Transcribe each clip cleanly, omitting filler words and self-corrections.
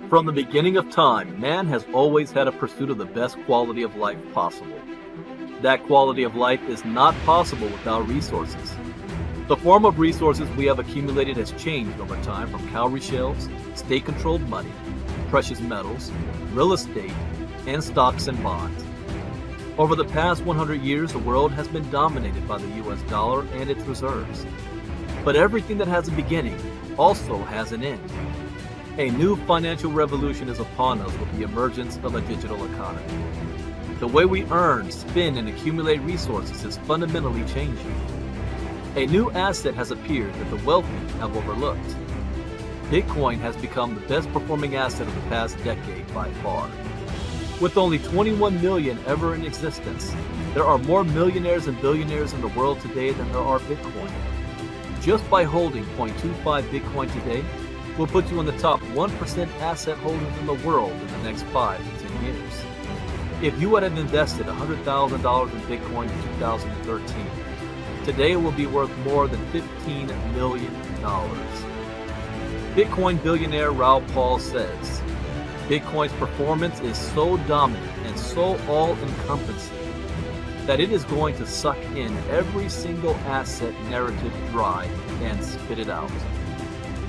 From the beginning of time, man has always had a pursuit of the best quality of life possible. That quality of life is not possible without resources. The form of resources we have accumulated has changed over time from cowrie shells, state-controlled money, precious metals, real estate, and stocks and bonds. Over the past 100 years, the world has been dominated by the US dollar and its reserves. But everything that has a beginning also has an end. A new financial revolution is upon us with the emergence of a digital economy. The way we earn, spend, and accumulate resources is fundamentally changing. A new asset has appeared that the wealthy have overlooked. Bitcoin has become the best performing asset of the past decade by far. With only 21 million ever in existence, there are more millionaires and billionaires in the world today than there are Bitcoin. Just by holding 0.25 Bitcoin today will put you in the top 1% asset holders in the world in the next 5 to 10 years. If you would have invested $100,000 in Bitcoin in 2013, today it will be worth more than $15 million. Bitcoin billionaire Raoul Pal says, Bitcoin's performance is so dominant and so all-encompassing that it is going to suck in every single asset narrative dry and spit it out.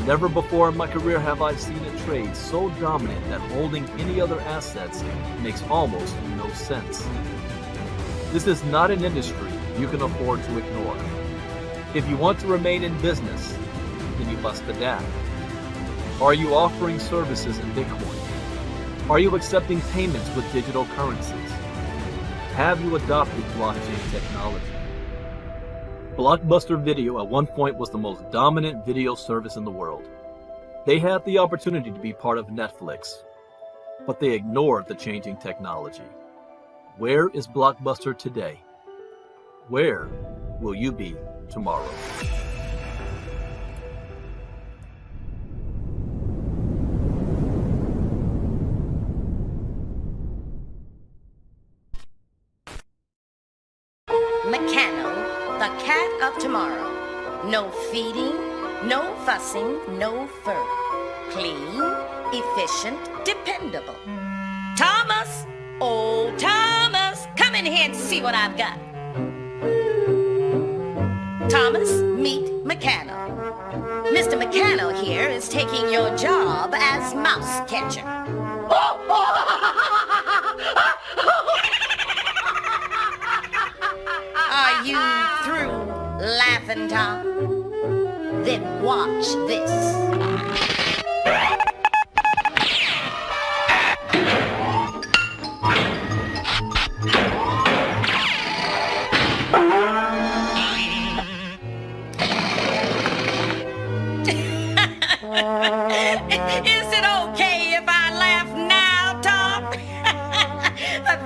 Never before in my career have I seen a trade so dominant that holding any other assets makes almost no sense. This is not an industry you can afford to ignore. If you want to remain in business, then you must adapt. Are you offering services in Bitcoin? Are you accepting payments with digital currencies? Have you adopted blockchain technology? Blockbuster Video at one point was the most dominant video service in the world. They had the opportunity to be part of Netflix, but they ignored the changing technology. Where is Blockbuster today? Where will you be tomorrow? Meccano, the cat of tomorrow. No feeding, no fussing, no fur. Clean, efficient, dependable. Thomas! Oh, Thomas! Come in here and see what I've got. Thomas, meet Meccano. Mr. Meccano here is taking your job as mouse catcher. Are you through laughing, Tom? Then watch this. Is it okay if I laugh now, Tom?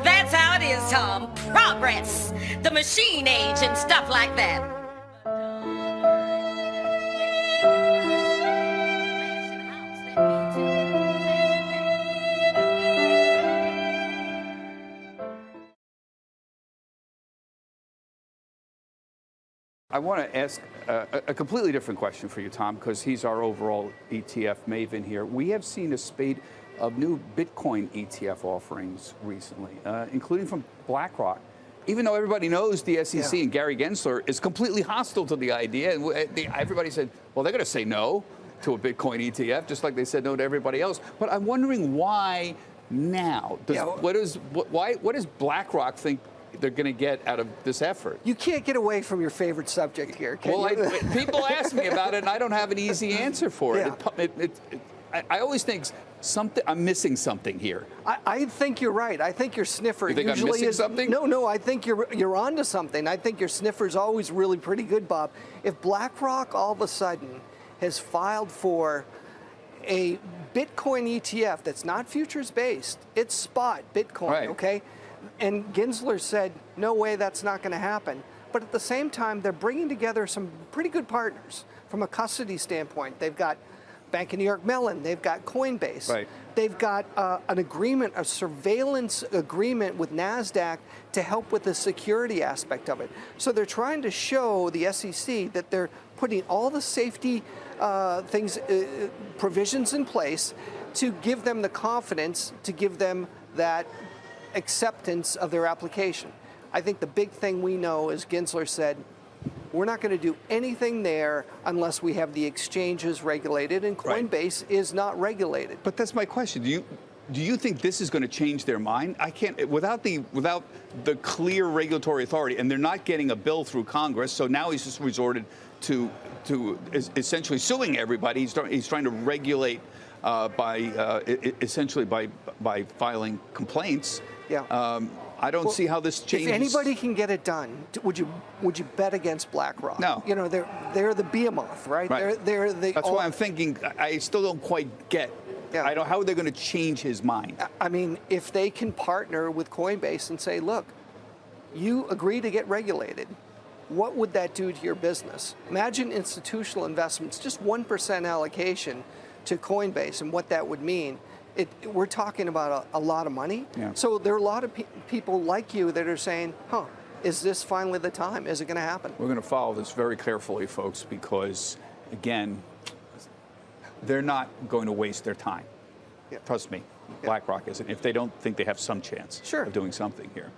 That's how it is, Tom. Progress. The machine age and stuff like that. I want to ask a completely different question for you, Tom, because he's our overall ETF maven here. We have seen a spate of new Bitcoin ETF offerings recently, including from BlackRock. Even though everybody knows the SEC and Gary Gensler is completely hostile to the idea, and everybody said, well, they're going to say no to a Bitcoin ETF, just like they said no to everybody else. But I'm wondering why now? What does BlackRock think they're going to get out of this effort? You can't get away from your favorite subject here, can you? People ask me about it, and I don't have an easy answer for it. I always think I'm missing something here. I think you're right. I think your sniffer usually I'm missing something? No. I think you're onto something. I think your sniffer's always really pretty good, Bob. If BlackRock all of a sudden has filed for a Bitcoin ETF that's not futures based, it's spot Bitcoin, okay? And Gensler said, no way, that's not going to happen. But at the same time, they're bringing together some pretty good partners from a custody standpoint. They've got Bank of New York Mellon. They've got Coinbase. Right. They've got an agreement, a surveillance agreement with NASDAQ to help with the security aspect of it. So they're trying to show the SEC that they're putting all the safety provisions in place to give them the confidence, to give them that acceptance of their application. I think the big thing we know, as Gensler said, we're not going to do anything there unless we have the exchanges regulated, and Coinbase is not regulated. But that's my question. Do you think this is going to change their mind? I can't without the clear regulatory authority, and they're not getting a bill through Congress. So now he's just resorted to essentially suing everybody. He's trying to regulate essentially by filing complaints. Yeah. I don't see how this changes. If anybody can get it done, would you bet against BlackRock? No. You know, they're the behemoth, right? They're the. That's why I'm thinking. I still don't quite get. Yeah. How are they going to change his mind? I mean, if they can partner with Coinbase and say, look, you agree to get regulated, what would that do to your business? Imagine institutional investments, just 1% allocation to Coinbase, and what that would mean. We're talking about a lot of money. Yeah. So there are a lot of people like you that are saying, is this finally the time? Is it going to happen? We're going to follow this very carefully, folks, because, again, they're not going to waste their time. Yeah. Trust me, BlackRock isn't, if they don't think they have some chance of doing something here.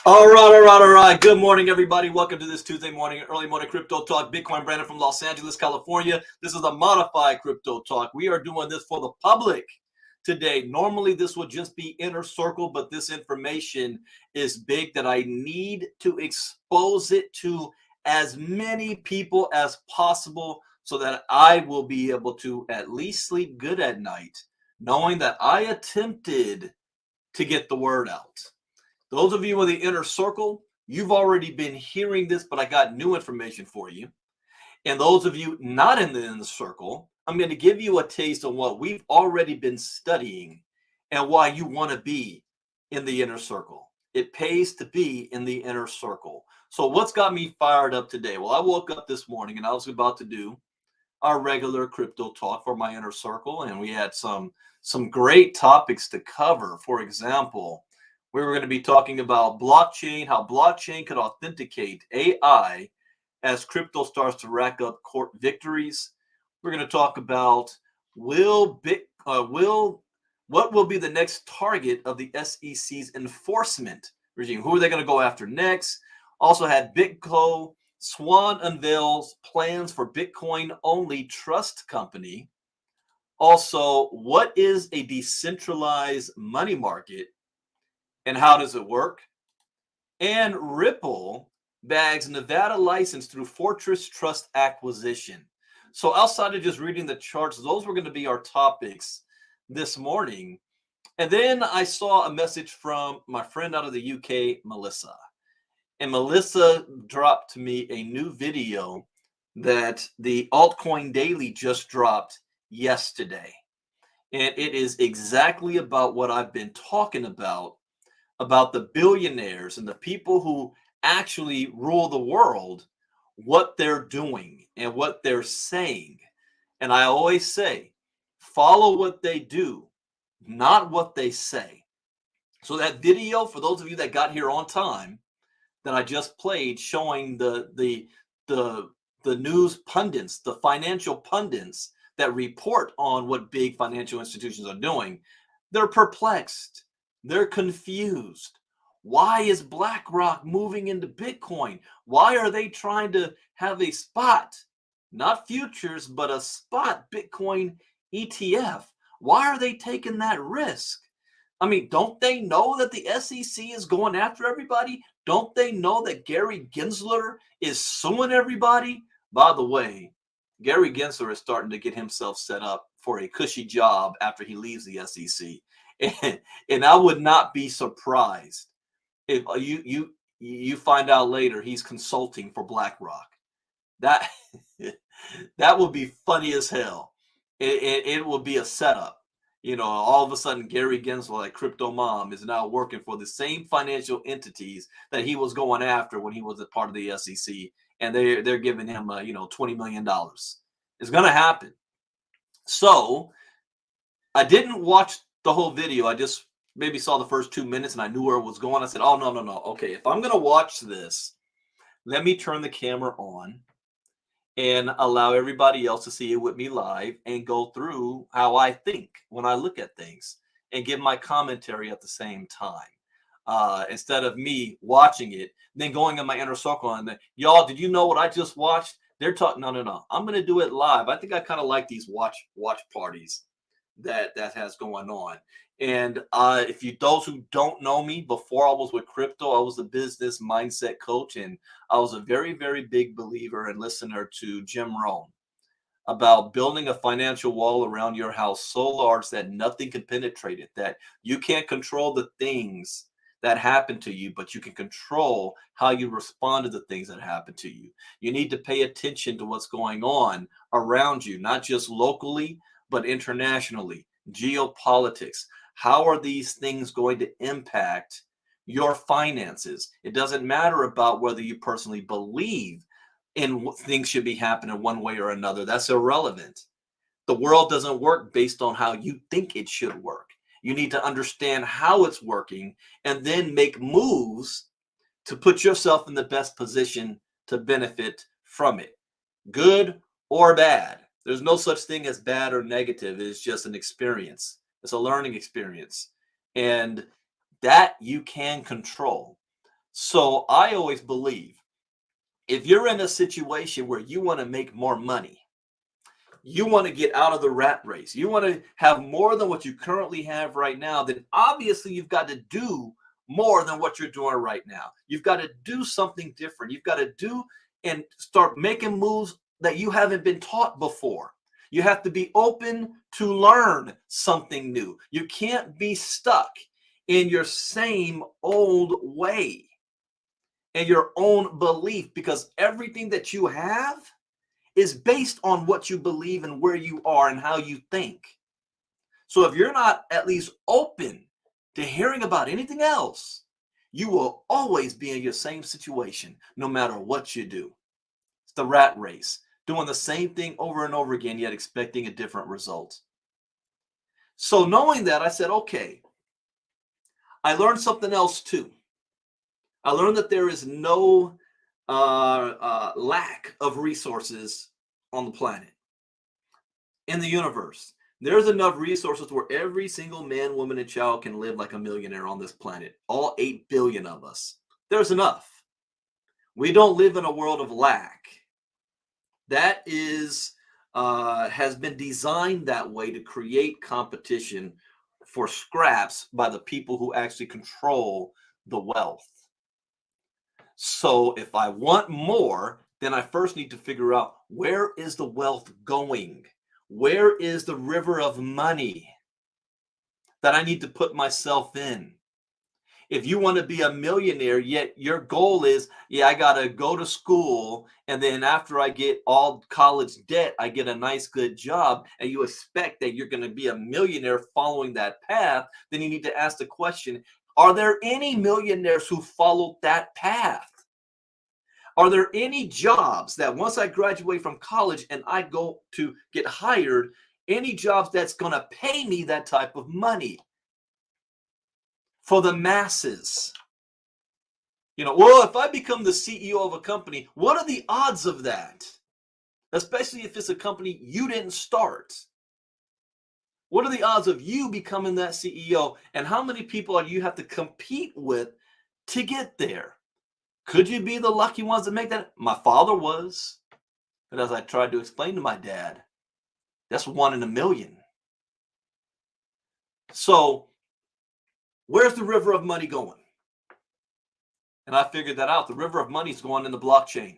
All right. Good morning, everybody. Welcome to this Tuesday morning, early morning Crypto Talk. Bitcoin Brandon from Los Angeles, California. This is a modified Crypto Talk. We are doing this for the public today. Normally, this would just be Inner Circle, but this information is big that I need to expose it to as many people as possible so that I will be able to at least sleep good at night, knowing that I attempted to get the word out. Those of you in the Inner Circle, you've already been hearing this, but I got new information for you. And those of you not in the Inner Circle, I'm going to give you a taste of what we've already been studying and why you want to be in the Inner Circle. It pays to be in the Inner Circle. So what's got me fired up today? Well, I woke up this morning and I was about to do our regular Crypto Talk for my Inner Circle, and we had some great topics to cover. For example, we were going to be talking about blockchain, how blockchain could authenticate AI as crypto starts to rack up court victories. We're going to talk about what will be the next target of the SEC's enforcement regime? Who are they going to go after next? Also had BitGo, Swan unveils plans for Bitcoin-only trust company. Also, what is a decentralized money market? And how does it work? And Ripple bags Nevada license through Fortress Trust acquisition. So outside of just reading the charts, those were going to be our topics this morning. And then I saw a message from my friend out of the UK, Melissa. And Melissa dropped to me a new video that the Altcoin Daily just dropped yesterday. And it is exactly about what I've been talking about the billionaires and the people who actually rule the world, what they're doing and what they're saying. And I always say, follow what they do, not what they say. So that video, for those of you that got here on time, that I just played, showing the news pundits, the financial pundits that report on what big financial institutions are doing, they're perplexed. They're confused. Why is BlackRock moving into Bitcoin? Why are they trying to have a spot, not futures, but a spot Bitcoin ETF? Why are they taking that risk? I mean, don't they know that the SEC is going after everybody? Don't they know that Gary Gensler is suing everybody? By the way, Gary Gensler is starting to get himself set up for a cushy job after he leaves the SEC. And I would not be surprised if you find out later he's consulting for BlackRock. That would be funny as hell. It will be a setup. All of a sudden Gary Gensler, like Crypto Mom, is now working for the same financial entities that he was going after when he was a part of the SEC, and they're giving him $20 million. It's gonna happen. So I didn't watch the whole video. I just maybe saw the first 2 minutes and I knew where it was going. I said, oh, no, no, no. Okay, if I'm gonna watch this, let me turn the camera on and allow everybody else to see it with me live and go through how I think when I look at things and give my commentary at the same time. Instead of me watching it, then going in my inner circle and then, y'all, did you know what I just watched? They're talking, no, no, no. I'm going to do it live. I think I kind of like these watch parties that has going on. And if you those who don't know me, before I was with crypto, I was a business mindset coach, and I was a very, very big believer and listener to Jim Rohn about building a financial wall around your house so large that nothing can penetrate it, that you can't control the things that happen to you, but you can control how you respond to the things that happen to you. You need to pay attention to what's going on around you, not just locally, but internationally. Geopolitics. How are these things going to impact your finances? It doesn't matter about whether you personally believe in what things should be happening one way or another. That's irrelevant. The world doesn't work based on how you think it should work. You need to understand how it's working and then make moves to put yourself in the best position to benefit from it, good or bad. There's no such thing as bad or negative. It's just an experience. It's a learning experience. And that you can control. So I always believe if you're in a situation where you want to make more money, you want to get out of the rat race, you want to have more than what you currently have right now, then obviously you've got to do more than what you're doing right now. You've got to do something different. You've got to do and start making moves that you haven't been taught before. You have to be open to learn something new. You can't be stuck in your same old way and your own belief, because everything that you have is based on what you believe and where you are and how you think. So if you're not at least open to hearing about anything else, you will always be in your same situation, no matter what you do. It's the rat race, doing the same thing over and over again, yet expecting a different result. So knowing that, I said, okay, I learned something else too. I learned that there is no lack of resources on the planet, in the universe. There's enough resources where every single man, woman, and child can live like a millionaire on this planet. All 8 billion of us. There's enough. We don't live in a world of lack. That is has been designed that way to create competition for scraps by the people who actually control the wealth. So if I want more, then I first need to figure out, where is the wealth going? Where is the river of money that I need to put myself in? If you want to be a millionaire, yet your goal is, yeah, I got to go to school, and then after I get all college debt, I get a nice, good job, and you expect that you're going to be a millionaire following that path, then you need to ask the question, are there any millionaires who followed that path? Are there any jobs that once I graduate from college and I go to get hired, any jobs that's going to pay me that type of money for the masses? Well, if I become the CEO of a company, what are the odds of that? Especially if it's a company you didn't start. What are the odds of you becoming that CEO? And how many people do you have to compete with to get there? Could you be the lucky ones that make that? My father was. But as I tried to explain to my dad, that's 1 in a million. So where's the river of money going? And I figured that out. The river of money is going in the blockchain,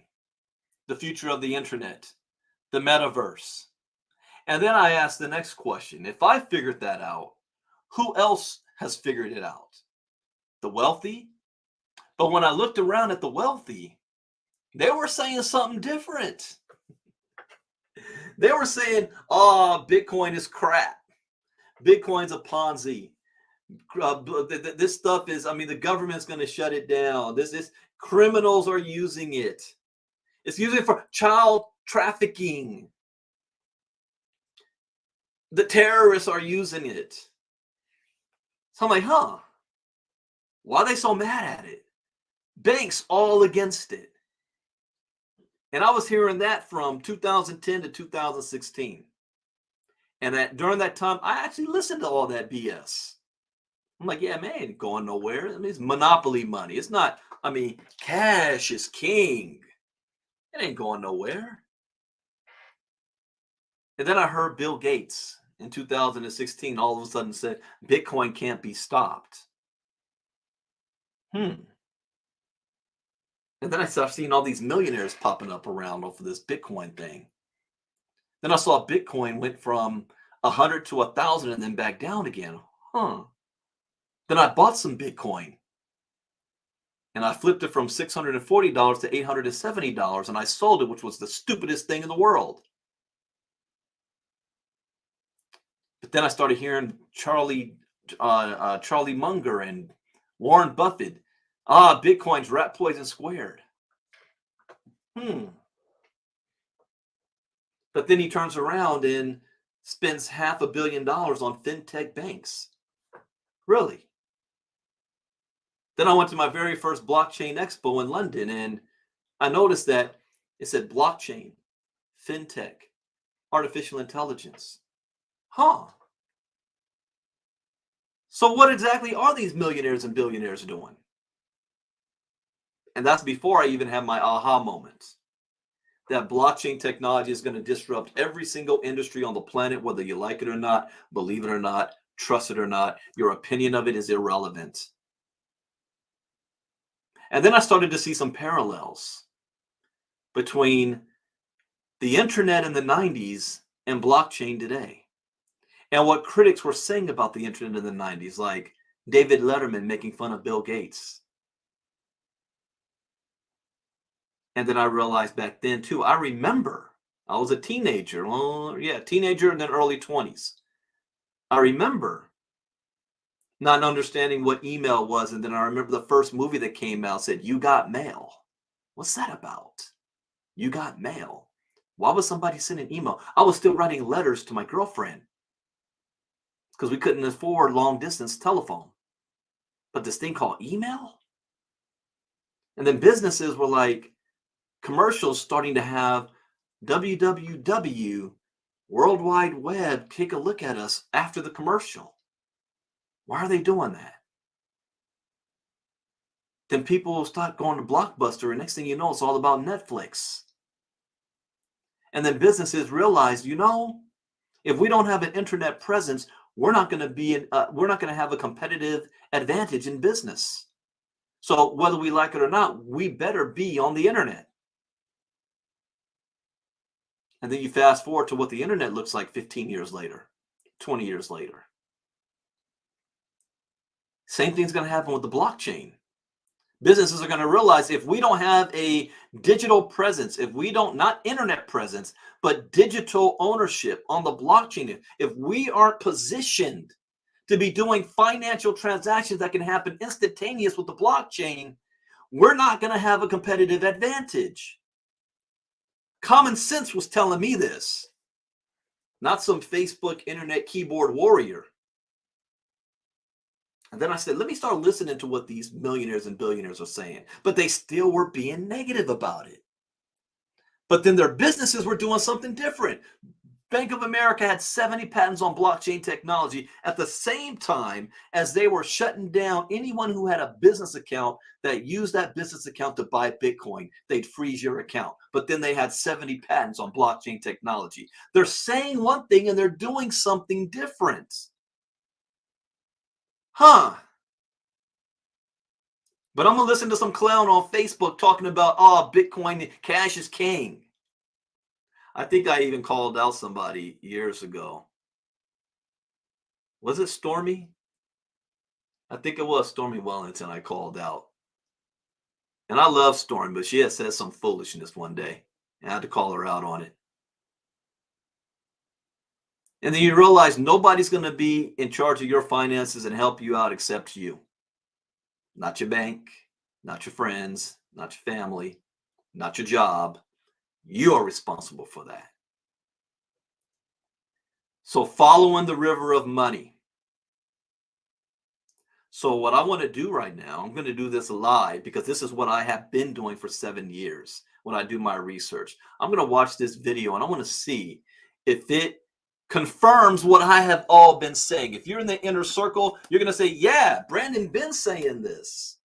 the future of the internet, the metaverse. And then I asked the next question. If I figured that out, who else has figured it out? The wealthy? But when I looked around at the wealthy, they were saying something different. They were saying, oh, Bitcoin is crap. Bitcoin's a Ponzi. This stuff is, I mean, the government's going to shut it down. This criminals are using it. It's using it for child trafficking. The terrorists are using it. So I'm like, huh? Why are they so mad at it? Banks all against it. And I was hearing that from 2010 to 2016. And during that time, I actually listened to all that BS. I'm like, yeah, man, ain't going nowhere. I mean, it's monopoly money. It's not, I mean, cash is king. It ain't going nowhere. And then I heard Bill Gates in 2016 all of a sudden said, Bitcoin can't be stopped. And then I started seeing all these millionaires popping up around over this Bitcoin thing. Then I saw Bitcoin went from 100 to 1,000 and then back down again. Then I bought some Bitcoin. And I flipped it from $640 to $870, and I sold it, which was the stupidest thing in the world. But then I started hearing Charlie Munger and Warren Buffett. Bitcoin's rat poison squared. But then he turns around and spends $500 million on fintech banks. Really? Then I went to my very first blockchain expo in London, and I noticed that it said blockchain, fintech, artificial intelligence. So what exactly are these millionaires and billionaires doing? And that's before I even have my aha moments. That blockchain technology is going to disrupt every single industry on the planet, whether you like it or not, believe it or not, trust it or not. Your opinion of it is irrelevant. And then I started to see some parallels between the internet in the 90s and blockchain today. And what critics were saying about the internet in the 90s, like David Letterman making fun of Bill Gates. And then I realized back then too, I remember I was a teenager. Teenager and then early 20s. I remember not understanding what email was. And then I remember the first movie that came out said, "You got mail." What's that about? You got mail. Why would somebody send an email? I was still writing letters to my girlfriend because we couldn't afford long distance telephone. But this thing called email? And then businesses were like, commercials starting to have www, World Wide Web, take a look at us after the commercial. Why are they doing that? Then people will start going to Blockbuster, and next thing you know, it's all about Netflix. And then businesses realize, if we don't have an internet presence, we're not going to have a competitive advantage in business. So whether we like it or not, we better be on the internet. And then you fast forward to what the internet looks like 15 years later, 20 years later. Same thing's going to happen with the blockchain. Businesses are going to realize if we don't have a digital presence, if we don't, not internet presence, but digital ownership on the blockchain, if we aren't positioned to be doing financial transactions that can happen instantaneous with the blockchain, we're not going to have a competitive advantage. Common sense was telling me this, not some Facebook internet keyboard warrior. And then I said, let me start listening to what these millionaires and billionaires are saying. But they still were being negative about it. But then their businesses were doing something different. Bank of America had 70 patents on blockchain technology at the same time as they were shutting down anyone who had a business account that used that business account to buy Bitcoin. They'd freeze your account. But then they had 70 patents on blockchain technology. They're saying one thing and they're doing something different. But I'm going to listen to some clown on Facebook talking about, Bitcoin, cash is king. I think I even called out somebody years ago. Was it Stormy? I think it was Stormy Wellington I called out. And I love Stormy, but she had said some foolishness one day. And I had to call her out on it. And then you realize nobody's going to be in charge of your finances and help you out except you. Not your bank, not your friends, not your family, not your job. You are responsible for that. So following the river of money. So what I want to do right now, I'm going to do this live because this is what I have been doing for 7 years when I do my research. I'm going to watch this video and I want to see if it confirms what I have all been saying. If you're in the inner circle, you're going to say, yeah, Brandon been saying this.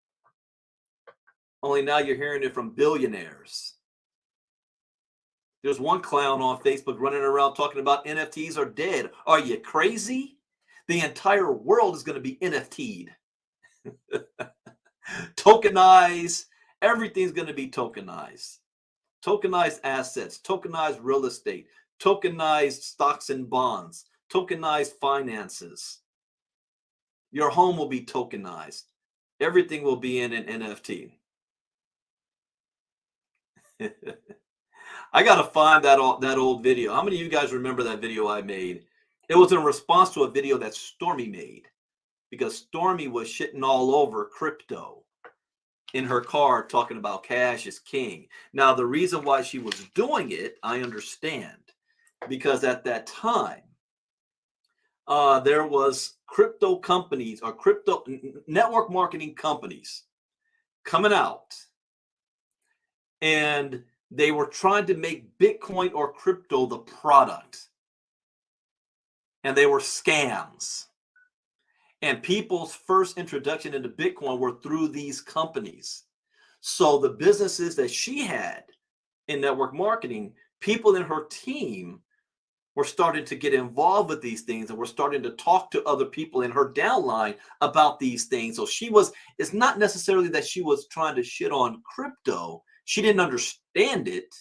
Only now you're hearing it from billionaires. There's one clown on Facebook running around talking about NFTs are dead. Are you crazy? The entire world is going to be NFT'd. Tokenized. Everything's going to be tokenized. Tokenized assets, tokenized real estate, tokenized stocks and bonds, tokenized finances. Your home will be tokenized. Everything will be in an NFT. I got to find that old video. How many of you guys remember that video I made? It was in response to a video that Stormy made because Stormy was shitting all over crypto in her car talking about cash is king. Now, the reason why she was doing it, I understand, because at that time, there was crypto companies or crypto network marketing companies coming out, and they were trying to make Bitcoin or crypto the product, and they were scams. And people's first introduction into Bitcoin were through these companies. So the businesses that she had in network marketing, people in her team were starting to get involved with these things and were starting to talk to other people in her downline about these things. So it's not necessarily that she was trying to shit on crypto. She didn't understand it,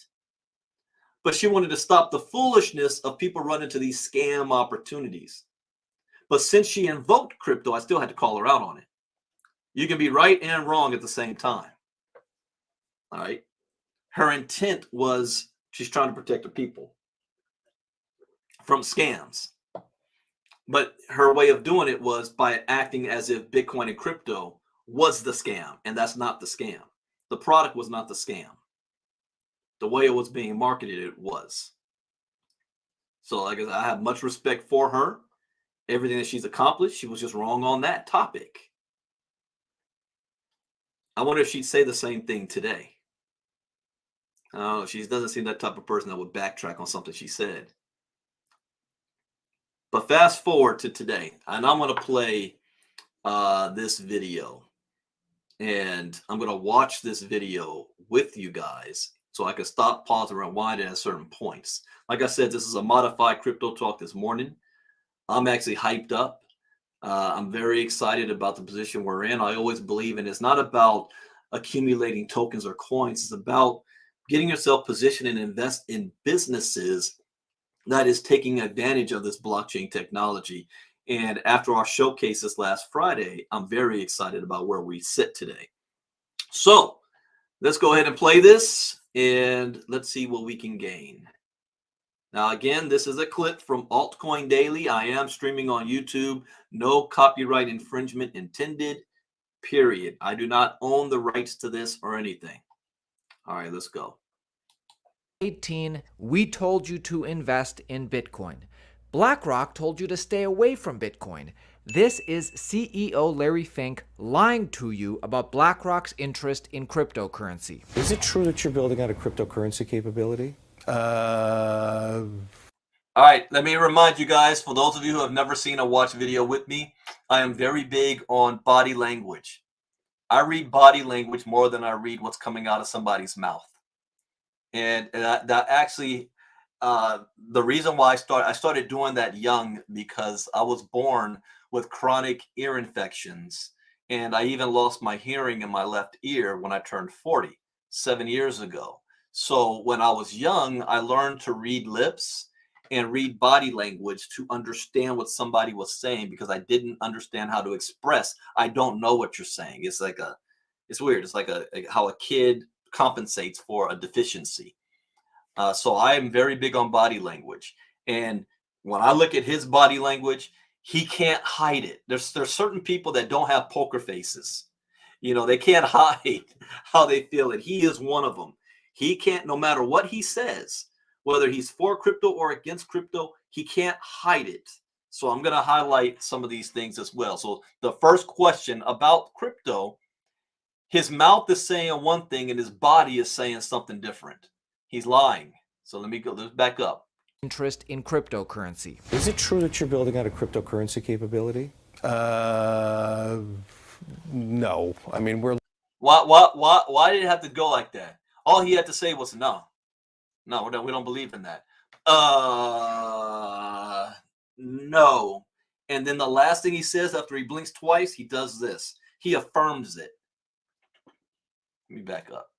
but she wanted to stop the foolishness of people running to these scam opportunities. But since she invoked crypto, I still had to call her out on it. You can be right and wrong at the same time. All right. Her intent was she's trying to protect the people from scams. But her way of doing it was by acting as if Bitcoin and crypto was the scam. And that's not the scam. The product was not the scam. The way it was being marketed, it was. So like I said, I have much respect for her. Everything that she's accomplished, she was just wrong on that topic. I wonder if she'd say the same thing today. I don't know. She doesn't seem that type of person that would backtrack on something she said. But fast forward to today, and I'm going to play this video. And I'm going to watch this video with you guys so I can stop, pause, and rewind it at certain points. Like I said, this is a modified crypto talk this morning. I'm actually hyped up. I'm very excited about the position we're in. I always believe in it's not about accumulating tokens or coins. It's about getting yourself positioned and invest in businesses that is taking advantage of this blockchain technology. And after our showcase this last Friday, I'm very excited about where we sit today. So let's go ahead and play this and let's see what we can gain. Now, again, this is a clip from Altcoin Daily. I am streaming on YouTube. No copyright infringement intended, period. I do not own the rights to this or anything. All right, let's go. 18, we told you to invest in Bitcoin. BlackRock told you to stay away from Bitcoin. This is CEO Larry Fink lying to you about BlackRock's interest in cryptocurrency. Is it true that you're building out a cryptocurrency capability? All right, let me remind you guys, for those of you who have never seen a watch video with me, I am very big on body language. I read body language more than I read what's coming out of somebody's mouth. And that actually, the reason why I started doing that young, because I was born with chronic ear infections. And I even lost my hearing in my left ear when I turned 40, 7 years ago. So when I was young, I learned to read lips and read body language to understand what somebody was saying, because I didn't understand how to express. I don't know what you're saying. It's weird. It's like how a kid compensates for a deficiency. So I am very big on body language. And When I look at his body language, he can't hide it. There's certain people that don't have poker faces. You know, they can't hide how they feel it. He is one of them. He can't, no matter what he says, whether he's for crypto or against crypto, he can't hide it. So I'm going to highlight some of these things as well. So the first question about crypto, his mouth is saying one thing and his body is saying something different. He's lying. So let's back up. Interest in cryptocurrency. Is it true that you're building out a cryptocurrency capability? No. I mean, we're Why did it have to go like that? All he had to say was no. No, we don't believe in that. No. And then the last thing he says after he blinks twice, he does this. He affirms it. Let me back up.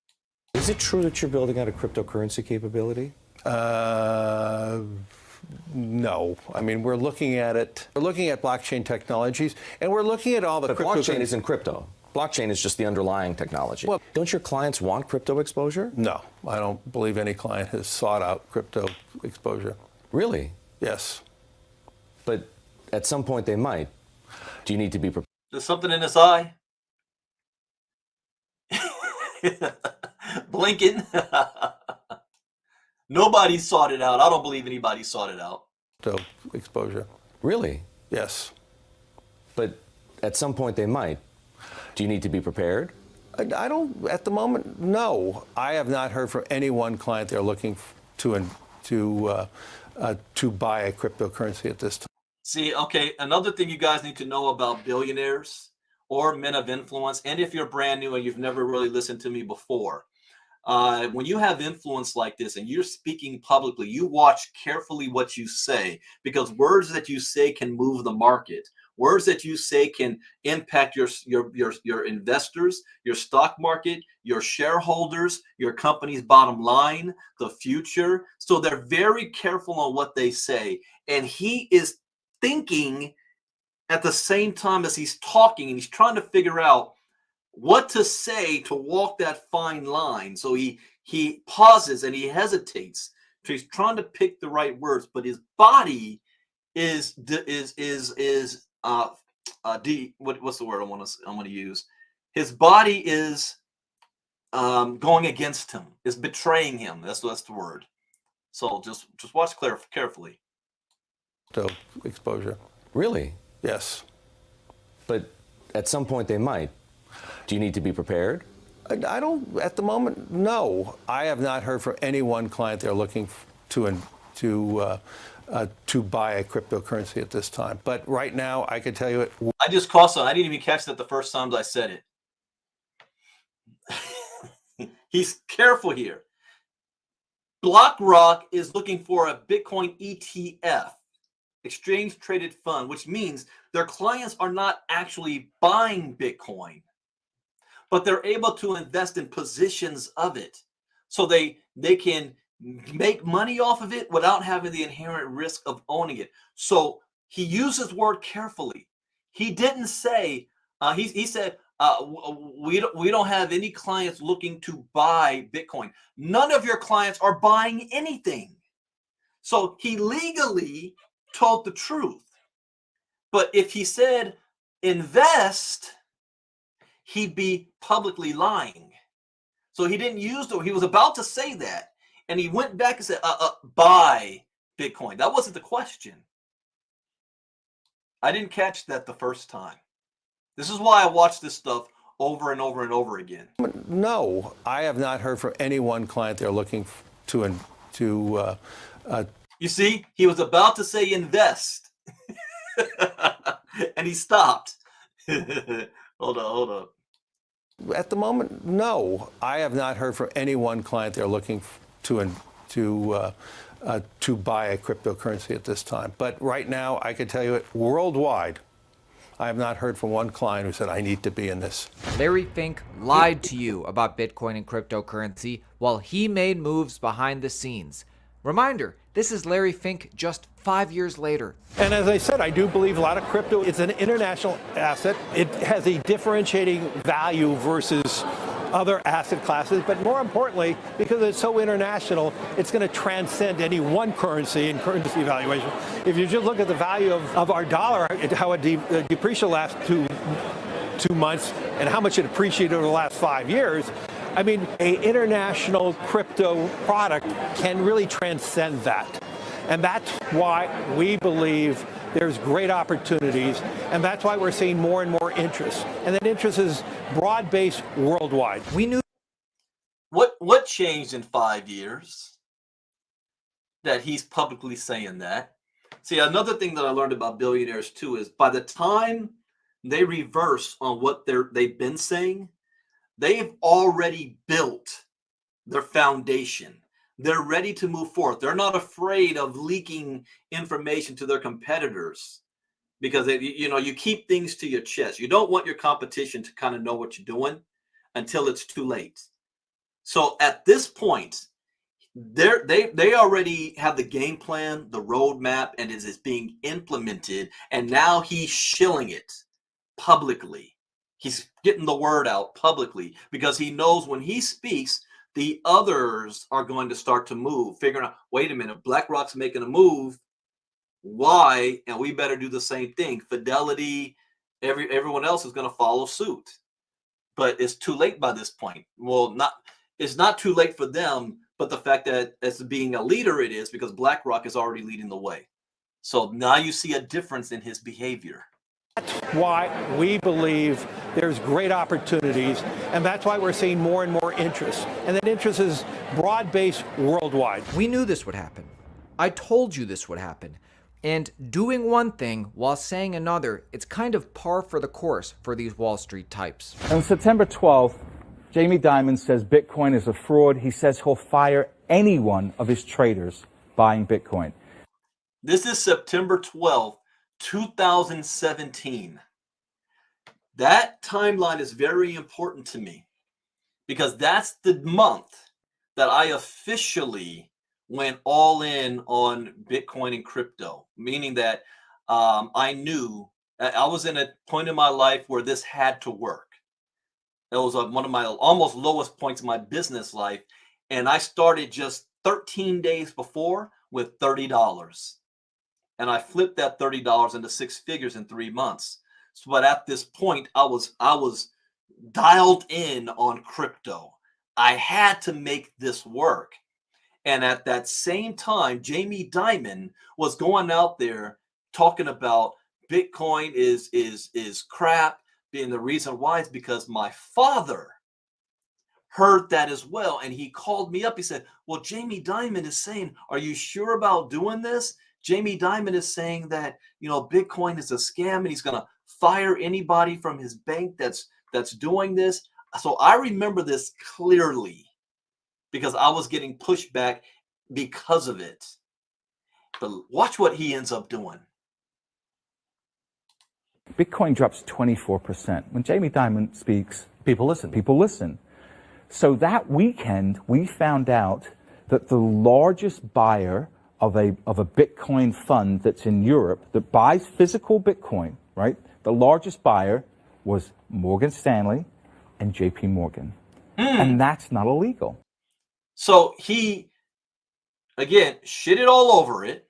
Is it true that you're building out a cryptocurrency capability? no. I mean, we're looking at it. We're looking at blockchain technologies, and we're looking at all the But crypto. blockchain isn't crypto. Blockchain is just the underlying technology. Well, don't your clients want crypto exposure? No, I don't believe any client has sought out crypto exposure. Really? Yes. But at some point they might. Do you need to be prepared? There's something in his eye. Blinking. Nobody sought it out. I don't believe anybody sought it out. Crypto exposure. Really? Yes. But at some point they might. Do you need to be prepared? I don't, at the moment, no. I have not heard from any one client they're looking to buy a cryptocurrency at this time. See, okay, another thing you guys need to know about billionaires or men of influence, and if you're brand new and you've never really listened to me before, when you have influence like this and you're speaking publicly, you watch carefully what you say, because words that you say can move the market. Words that you say can impact your investors, your stock market, your shareholders, your company's bottom line, the future. So they're very careful on what they say. And he is thinking at the same time as he's talking, and he's trying to figure out what to say to walk that fine line. So he pauses and he hesitates. So he's trying to pick the right words, but his body is what's the word I want to use? His body is going against him, is betraying him. That's the word. So just watch carefully. Crypto exposure. Really? Yes. But at some point they might. Do you need to be prepared? I don't, at the moment, no. I have not heard from any one client they're looking to buy a cryptocurrency at this time. But right now, I can tell you it. I just caught some. I didn't even catch that the first time I said it. He's careful here. BlackRock is looking for a Bitcoin ETF, exchange traded fund, which means their clients are not actually buying Bitcoin, but they're able to invest in positions of it. So they can make money off of it without having the inherent risk of owning it. So he uses word carefully. He didn't say, he said, we don't have any clients looking to buy Bitcoin. None of your clients are buying anything. So he legally told the truth. But if he said invest, he'd be publicly lying. So he didn't use he was about to say that. And he went back and said, buy Bitcoin. That wasn't the question. I didn't catch that the first time. This is why I watch this stuff over and over and over again. No, I have not heard from any one client they're looking to You see, he was about to say invest. And he stopped. Hold up. At the moment, no. I have not heard from any one client they're looking to buy a cryptocurrency at this time. But right now, I can tell you it worldwide. I have not heard from one client who said, I need to be in this. Larry Fink lied to you about Bitcoin and cryptocurrency while he made moves behind the scenes. Reminder, this is Larry Fink just 5 years later. And as I said, I do believe a lot of crypto is an international asset. It has a differentiating value versus other asset classes, but more importantly, because it's so international, it's going to transcend any one currency and currency valuation. If you just look at the value of our dollar, how it depreciated the last two months and how much it appreciated over the last 5 years, I mean, an international crypto product can really transcend that. And that's why we believe there's great opportunities, and that's why we're seeing more and more interest. And that interest is broad-based worldwide. We knew What changed in 5 years that he's publicly saying that? See, another thing that I learned about billionaires too is by the time they reverse on what they've been saying, they've already built their foundation. They're ready to move forth. They're not afraid of leaking information to their competitors because you keep things to your chest. You don't want your competition to kind of know what you're doing until it's too late. So at this point, they already have the game plan, the roadmap, and it is being implemented. And now he's shilling it publicly. He's getting the word out publicly because he knows when he speaks, the others are going to start to move, figuring out, wait a minute, BlackRock's making a move. Why? And we better do the same thing. Fidelity, everyone else is going to follow suit. But it's too late by this point. Well, it's not too late for them, but the fact that as being a leader it is because BlackRock is already leading the way. So now you see a difference in his behavior. That's why we believe there's great opportunities, and that's why we're seeing more and more interest. And that interest is broad-based worldwide. We knew this would happen. I told you this would happen. And doing one thing while saying another, it's kind of par for the course for these Wall Street types. On September 12th, Jamie Dimon says Bitcoin is a fraud. He says he'll fire any one of his traders buying Bitcoin. This is September 12th. 2017. That timeline is very important to me because that's the month that I officially went all in on Bitcoin and crypto, meaning that I knew I was in a point in my life where this had to work. It was one of my almost lowest points in my business life. And I started just 13 days before with $30. And I flipped that $30 into six figures in 3 months. So, but at this point, I was dialed in on crypto. I had to make this work. And at that same time, Jamie Dimon was going out there talking about Bitcoin is crap. Being the reason why is because my father heard that as well. And he called me up. He said, well, Jamie Dimon is saying, are you sure about doing this? Jamie Dimon is saying that, Bitcoin is a scam and he's going to fire anybody from his bank that's doing this. So I remember this clearly because I was getting pushback because of it. But watch what he ends up doing. Bitcoin drops 24%. When Jamie Dimon speaks, people listen. So that weekend, we found out that the largest buyer of a Bitcoin fund that's in Europe that buys physical Bitcoin, right? The largest buyer was Morgan Stanley and JP Morgan. And that's not illegal. So he, again, shitted all over it,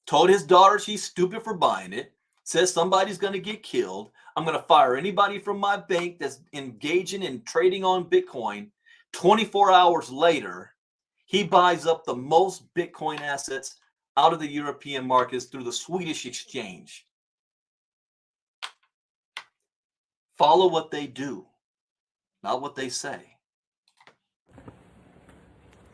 told his daughter she's stupid for buying it, says somebody's going to get killed. I'm going to fire anybody from my bank that's engaging in trading on Bitcoin. 24 hours later, he buys up the most Bitcoin assets out of the European markets through the Swedish exchange. Follow what they do, not what they say.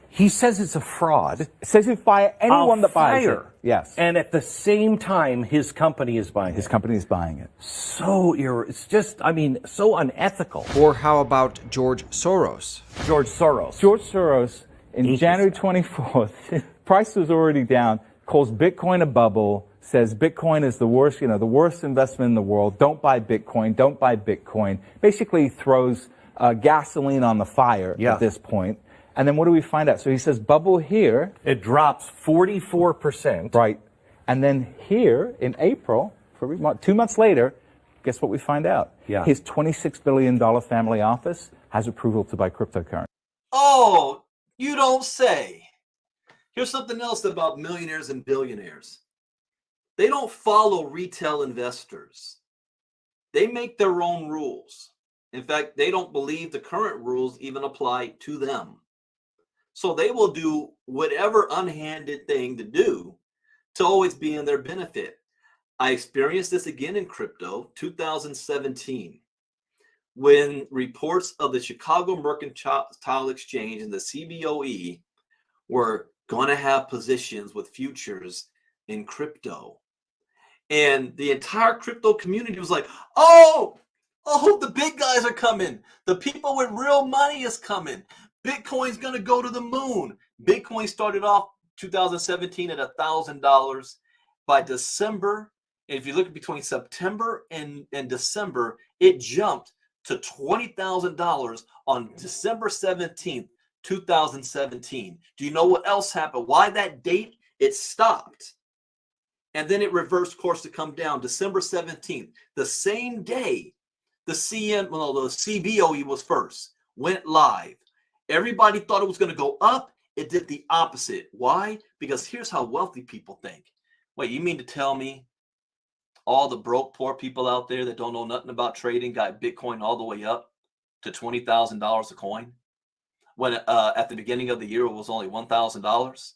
He says it's a fraud. Says he'll fire anyone that buys it. Yes. And at the same time, his company is buying it. His company is buying it. It's just, so unethical. Or how about George Soros? George Soros, in January 24th, price was already down, calls Bitcoin a bubble, says Bitcoin is the worst, the worst investment in the world. Don't buy Bitcoin. Basically throws gasoline on the fire at this point. And then what do we find out? So he says bubble here. It drops 44%. Right. And then here in April, 2 months later, guess what we find out? Yeah. His $26 billion family office has approval to buy cryptocurrency. Oh, you don't say. Here's something else about millionaires and billionaires. They don't follow retail investors. They make their own rules. In fact, they don't believe the current rules even apply to them. So they will do whatever unhanded thing to do to always be in their benefit. I experienced this again in crypto, 2017, when reports of the Chicago Mercantile Exchange and the CBOE were going to have positions with futures in crypto. And the entire crypto community was like, oh, the big guys are coming. The people with real money is coming. Bitcoin's going to go to the moon. Bitcoin started off 2017 at $1,000. By December, if you look between September and December, it jumped to $20,000 on December 17th, 2017. Do you know what else happened? Why that date? It stopped. And then it reversed course to come down December 17th. The same day, the CBOE was first, went live. Everybody thought it was going to go up. It did the opposite. Why? Because here's how wealthy people think. Wait, you mean to tell me all the broke, poor people out there that don't know nothing about trading got Bitcoin all the way up to $20,000 a coin? When at the beginning of the year, it was only $1,000.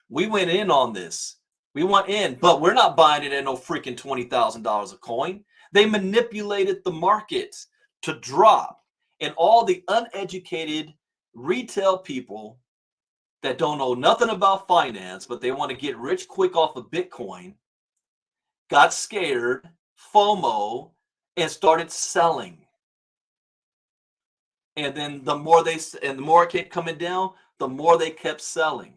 We went in on this. We went in, but we're not buying it at no freaking $20,000 a coin. They manipulated the market to drop. And all the uneducated retail people that don't know nothing about finance, but they want to get rich quick off of Bitcoin, got scared, FOMO, and started selling. And then the more it kept coming down, the more they kept selling.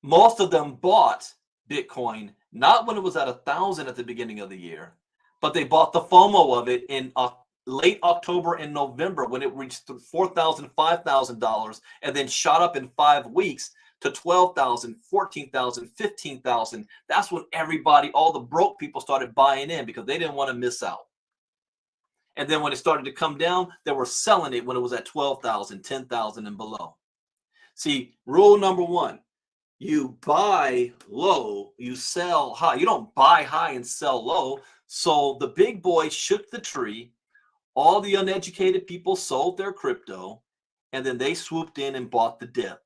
Most of them bought Bitcoin not when it was at 1,000 at the beginning of the year, but they bought the FOMO of it in late October and November when it reached $4,000, $5,000, and then shot up in 5 weeks to 12,000, 14,000, 15,000. That's when everybody, all the broke people, started buying in because they didn't want to miss out. And then when it started to come down, they were selling it when it was at 12,000, 10,000 and below. See, rule number one, you buy low, you sell high. You don't buy high and sell low. So the big boys shook the tree. All the uneducated people sold their crypto, and then they swooped in and bought the dip.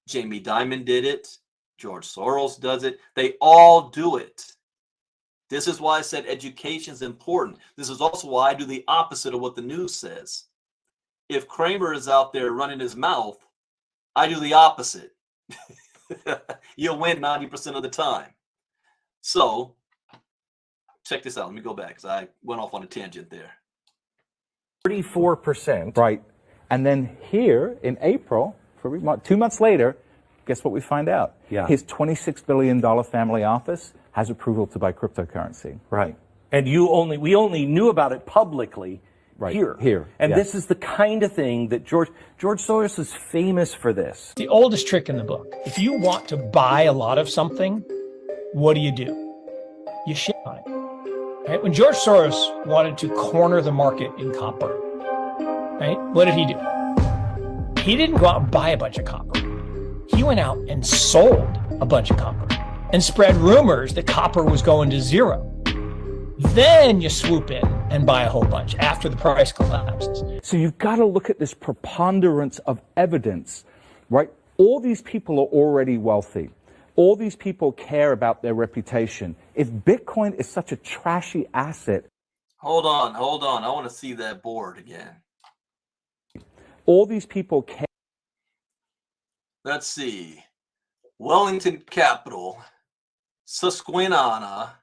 Jamie Dimon did it. George Soros does it. They all do it. This is why I said education is important. This is also why I do the opposite of what the news says. If Cramer is out there running his mouth, I do the opposite. You'll win 90% of the time. So check this out. Let me go back because I went off on a tangent there. 34%. Right. And then here in April, 2 months later, guess what we find out? Yeah. His $26 billion family office has approval to buy cryptocurrency. Right. And we only knew about it publicly here. And yeah. this is the kind of thing that George Soros is famous for this. The oldest trick in the book. If you want to buy a lot of something, what do? You shit on it. Right? When George Soros wanted to corner the market in copper, right? What did he do? He didn't go out and buy a bunch of copper. He went out and sold a bunch of copper and spread rumors that copper was going to zero. Then you swoop in and buy a whole bunch after the price collapses. So you've got to look at this preponderance of evidence, right? All these people are already wealthy. All these people care about their reputation. If Bitcoin is such a trashy asset. Hold on. I want to see that board again. All these people care. Let's see. Wellington Capital, Susquehanna,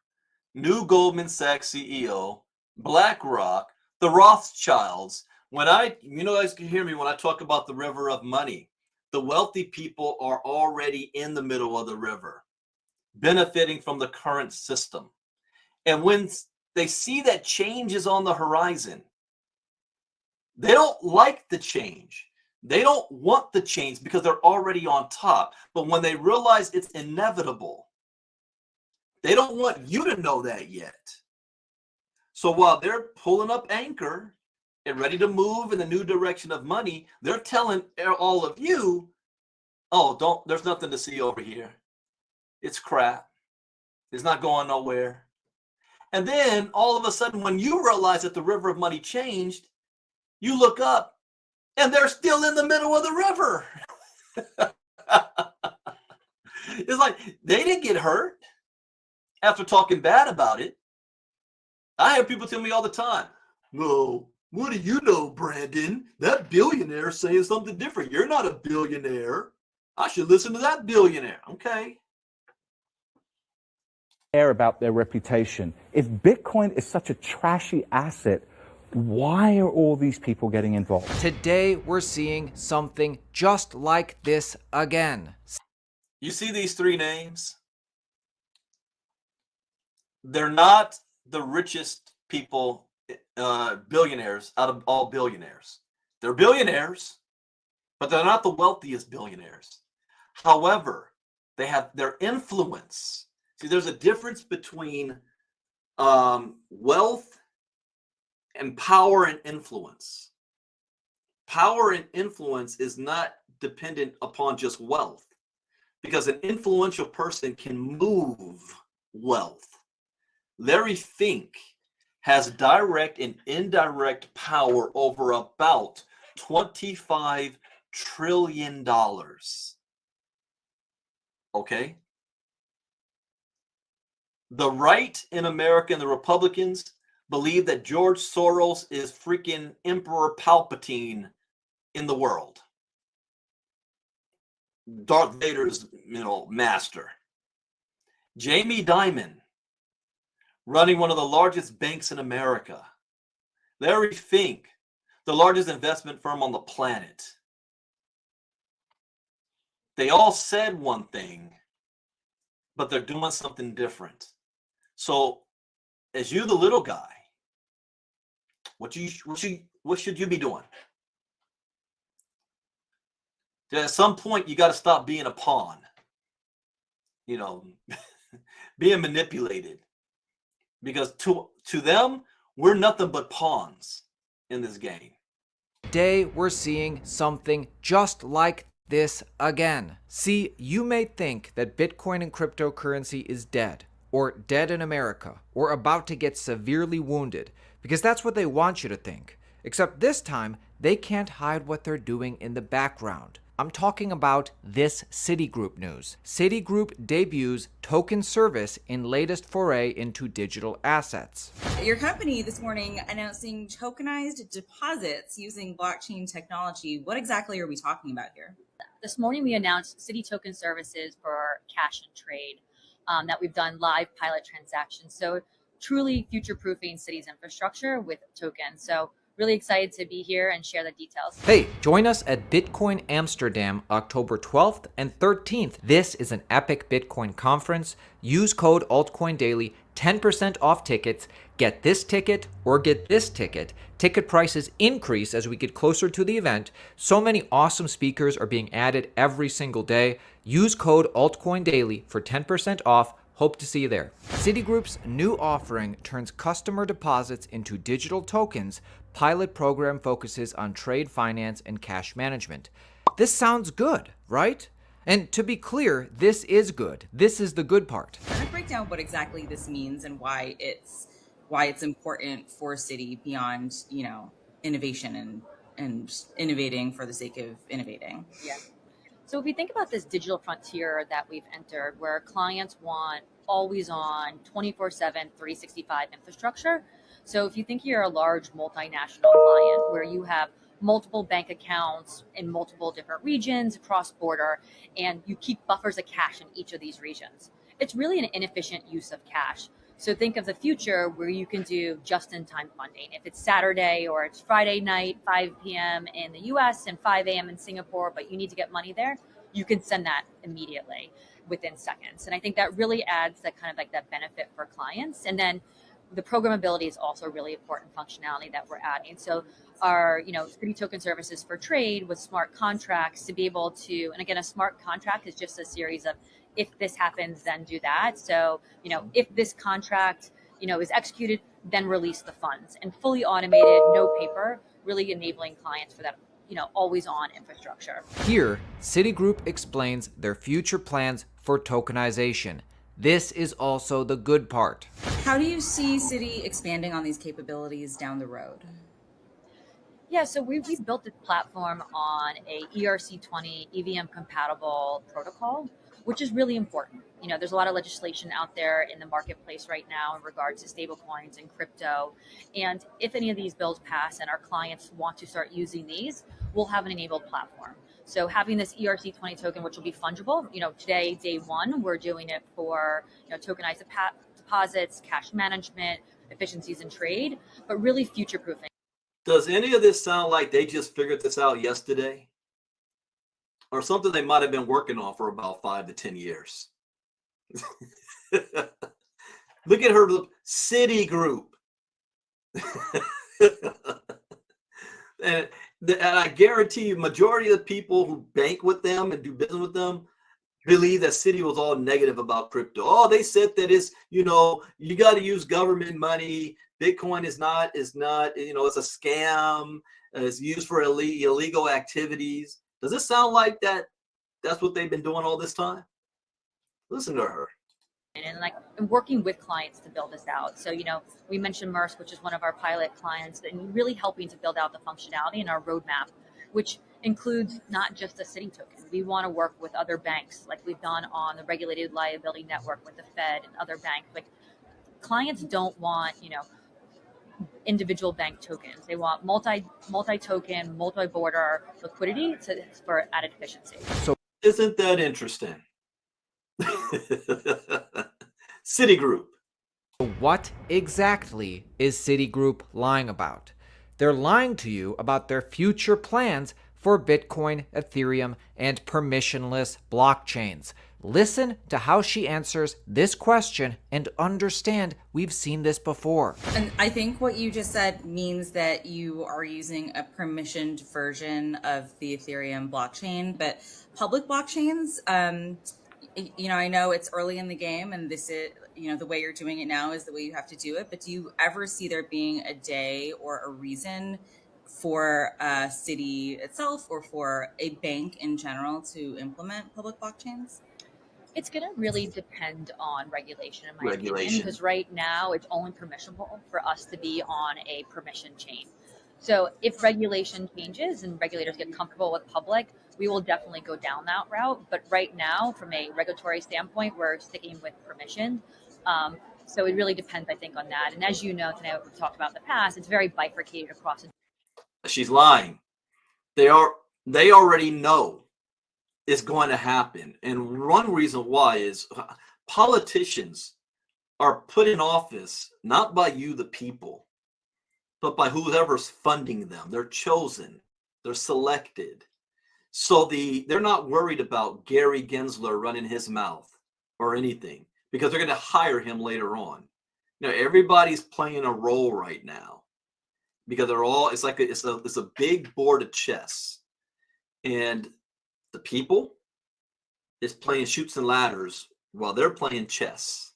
New Goldman Sachs CEO, BlackRock, the Rothschilds. You guys can hear me when I talk about the river of money. The wealthy people are already in the middle of the river, benefiting from the current system. And when they see that change is on the horizon, they don't like the change. They don't want the change because they're already on top. But when they realize it's inevitable, they don't want you to know that yet. So while they're pulling up anchor and ready to move in the new direction of money, they're telling all of you, oh, there's nothing to see over here. It's crap. It's not going nowhere. And then all of a sudden, when you realize that the river of money changed, you look up and they're still in the middle of the river. It's like they didn't get hurt after talking bad about it. I have people tell me all the time, well, what do you know, Brandon? That billionaire is saying something different. You're not a billionaire. I should listen to that billionaire. Okay. Care about their reputation. If Bitcoin is such a trashy asset, why are all these people getting involved? Today, we're seeing something just like this again. You see these three names? They're not the richest people, billionaires out of all billionaires. They're billionaires, but they're not the wealthiest billionaires. However, they have their influence. See, there's a difference between wealth and power and influence. Power and influence is not dependent upon just wealth, because an influential person can move wealth. Larry Fink has direct and indirect power over about $25 trillion. Okay? The right in America and the Republicans believe that George Soros is freaking Emperor Palpatine in the world. Darth Vader's, master. Jamie Dimon running one of the largest banks in America. Larry Fink, the largest investment firm on the planet. They all said one thing, but they're doing something different. So, as you, the little guy, what should you be doing? At some point, you got to stop being a pawn. Being manipulated. Because to them, we're nothing but pawns in this game. Today, we're seeing something just like this again. See, you may think that Bitcoin and cryptocurrency is dead, or dead in America, or about to get severely wounded, because that's what they want you to think. Except this time, they can't hide what they're doing in the background. I'm talking about this Citigroup news. Citigroup debuts token service in latest foray into digital assets. Your company this morning announcing tokenized deposits using blockchain technology. What exactly are we talking about here? This morning we announced Citi Token Services for cash and trade that we've done live pilot transactions. So truly future-proofing Citi's infrastructure with tokens. So really excited to be here and share the details. Hey, join us at Bitcoin Amsterdam October 12th and 13th. This is an epic Bitcoin conference. Use code AltcoinDaily, 10% off tickets. Get this ticket or get this ticket. Ticket prices increase as we get closer to the event. So many awesome speakers are being added every single day. Use code AltcoinDaily for 10% off. Hope to see you there. Citigroup's new offering turns customer deposits into digital tokens. Pilot program focuses on trade finance and cash management. This sounds good, right? And to be clear, this is good. This is the good part. Can I break down what exactly this means and why it's important for Citi beyond, innovation and innovating for the sake of innovating? Yeah. So if we think about this digital frontier that we've entered, where clients want always on 24/7, 365 infrastructure. So if you think you're a large multinational client where you have multiple bank accounts in multiple different regions across border, and you keep buffers of cash in each of these regions, it's really an inefficient use of cash. So think of the future where you can do just-in-time funding. If it's Saturday or it's Friday night, 5 p.m. in the US and 5 a.m. in Singapore, but you need to get money there, you can send that immediately within seconds. And I think that really adds that kind of like that benefit for clients. And then the programmability is also really important functionality that we're adding. So our, Citi Token Services for trade with smart contracts to be able to, and again, a smart contract is just a series of if this happens, then do that. So, if this contract, is executed, then release the funds. And fully automated, no paper, really enabling clients for that, always on infrastructure. Here, Citigroup explains their future plans for tokenization. This is also the good part. How do you see Citi expanding on these capabilities down the road? Yeah, so we've built this platform on a ERC20 EVM compatible protocol, which is really important. There's a lot of legislation out there in the marketplace right now in regards to stablecoins and crypto. And if any of these bills pass and our clients want to start using these, we'll have an enabled platform. So having this ERC20 token, which will be fungible, today, day one, we're doing it for tokenized deposits, cash management, efficiencies in trade, but really future-proofing. Does any of this sound like they just figured this out yesterday? Or something they might have been working on for about 5 to 10 years? Look at her, Citigroup. and I guarantee you, majority of the people who bank with them and do business with them believe that Citi was all negative about crypto. Oh, they said that it's, you got to use government money. Bitcoin is not, it's a scam. It's used for illegal activities. Does it sound like that? That's what they've been doing all this time? Listen to her. And working with clients to build this out. So, we mentioned Maersk, which is one of our pilot clients, and really helping to build out the functionality in our roadmap, which includes not just a Citi token. We want to work with other banks, like we've done on the regulated liability network with the Fed and other banks. Like, clients don't want, individual bank tokens. They want multi-token, multi-border liquidity for added efficiency. So isn't that interesting? Citigroup. What exactly is Citigroup lying about? They're lying to you about their future plans for Bitcoin, Ethereum, and permissionless blockchains. Listen to how she answers this question and understand we've seen this before. And I think what you just said means that you are using a permissioned version of the Ethereum blockchain, but public blockchains, I know it's early in the game and this is, the way you're doing it now is the way you have to do it, but do you ever see there being a day or a reason for a city itself or for a bank in general to implement public blockchains? It's going to really depend on regulation, in my opinion, because right now it's only permissible for us to be on a permission chain. So if regulation changes and regulators get comfortable with public, we will definitely go down that route. But right now, from a regulatory standpoint, we're sticking with permission. So it really depends, I think, on that. And as you know, today we've talked about in the past, it's very bifurcated across. She's lying. They already know it's going to happen. And one reason why is politicians are put in office not by you, the people, but by whoever's funding them. They're chosen. They're selected. So they're not worried about Gary Gensler running his mouth or anything because they're going to hire him later on. Everybody's playing a role right now because it's a big board of chess. And the people is playing chutes and ladders while they're playing chess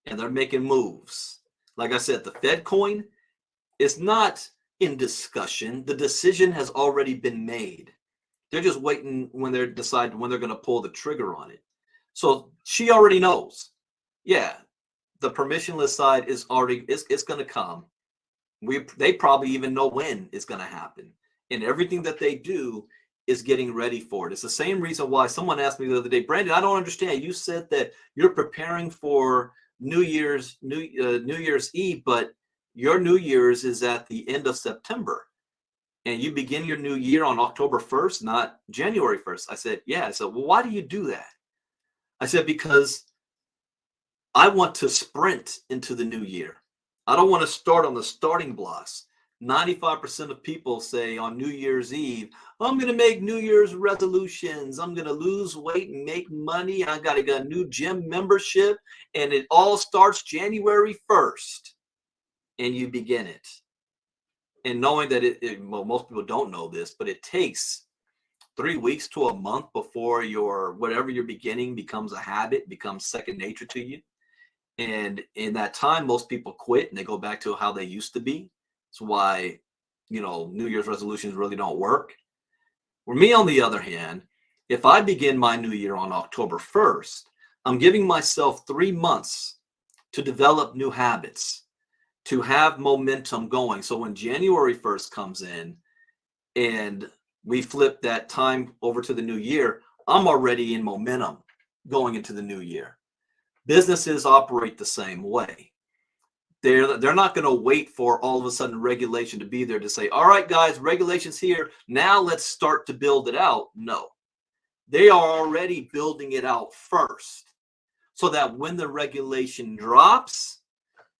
and they're making moves. Like I said, the Fed coin is not in discussion. The decision has already been made. They're just waiting when they're deciding when they're going to pull the trigger on it. So she already knows. Yeah, the permissionless side is already, it's going to come. They probably even know when it's going to happen. And everything that they do is getting ready for it. It's the same reason why someone asked me the other day, Brandon, I don't understand. You said that you're preparing for New Year's Eve, but your New Year's is at the end of September. And you begin your new year on October 1st, not January 1st. I said, yeah. I said, well, why do you do that? I said, because I want to sprint into the new year. I don't want to start on the starting blocks. 95% of people say on New Year's Eve, I'm going to make New Year's resolutions. I'm going to lose weight and make money. I got to get a new gym membership. And it all starts January 1st. And you begin it. And knowing that most people don't know this, but it takes 3 weeks to a month before whatever you're beginning becomes a habit, becomes second nature to you. And in that time, most people quit and they go back to how they used to be. That's why, New Year's resolutions really don't work. For me, on the other hand, if I begin my new year on October 1st, I'm giving myself 3 months to develop new habits, to have momentum going. So when January 1st comes in and we flip that time over to the new year, I'm already in momentum going into the new year. Businesses operate the same way. They're not going to wait for all of a sudden regulation to be there to say, all right, guys, regulation's here. Now let's start to build it out. No, they are already building it out first so that when the regulation drops,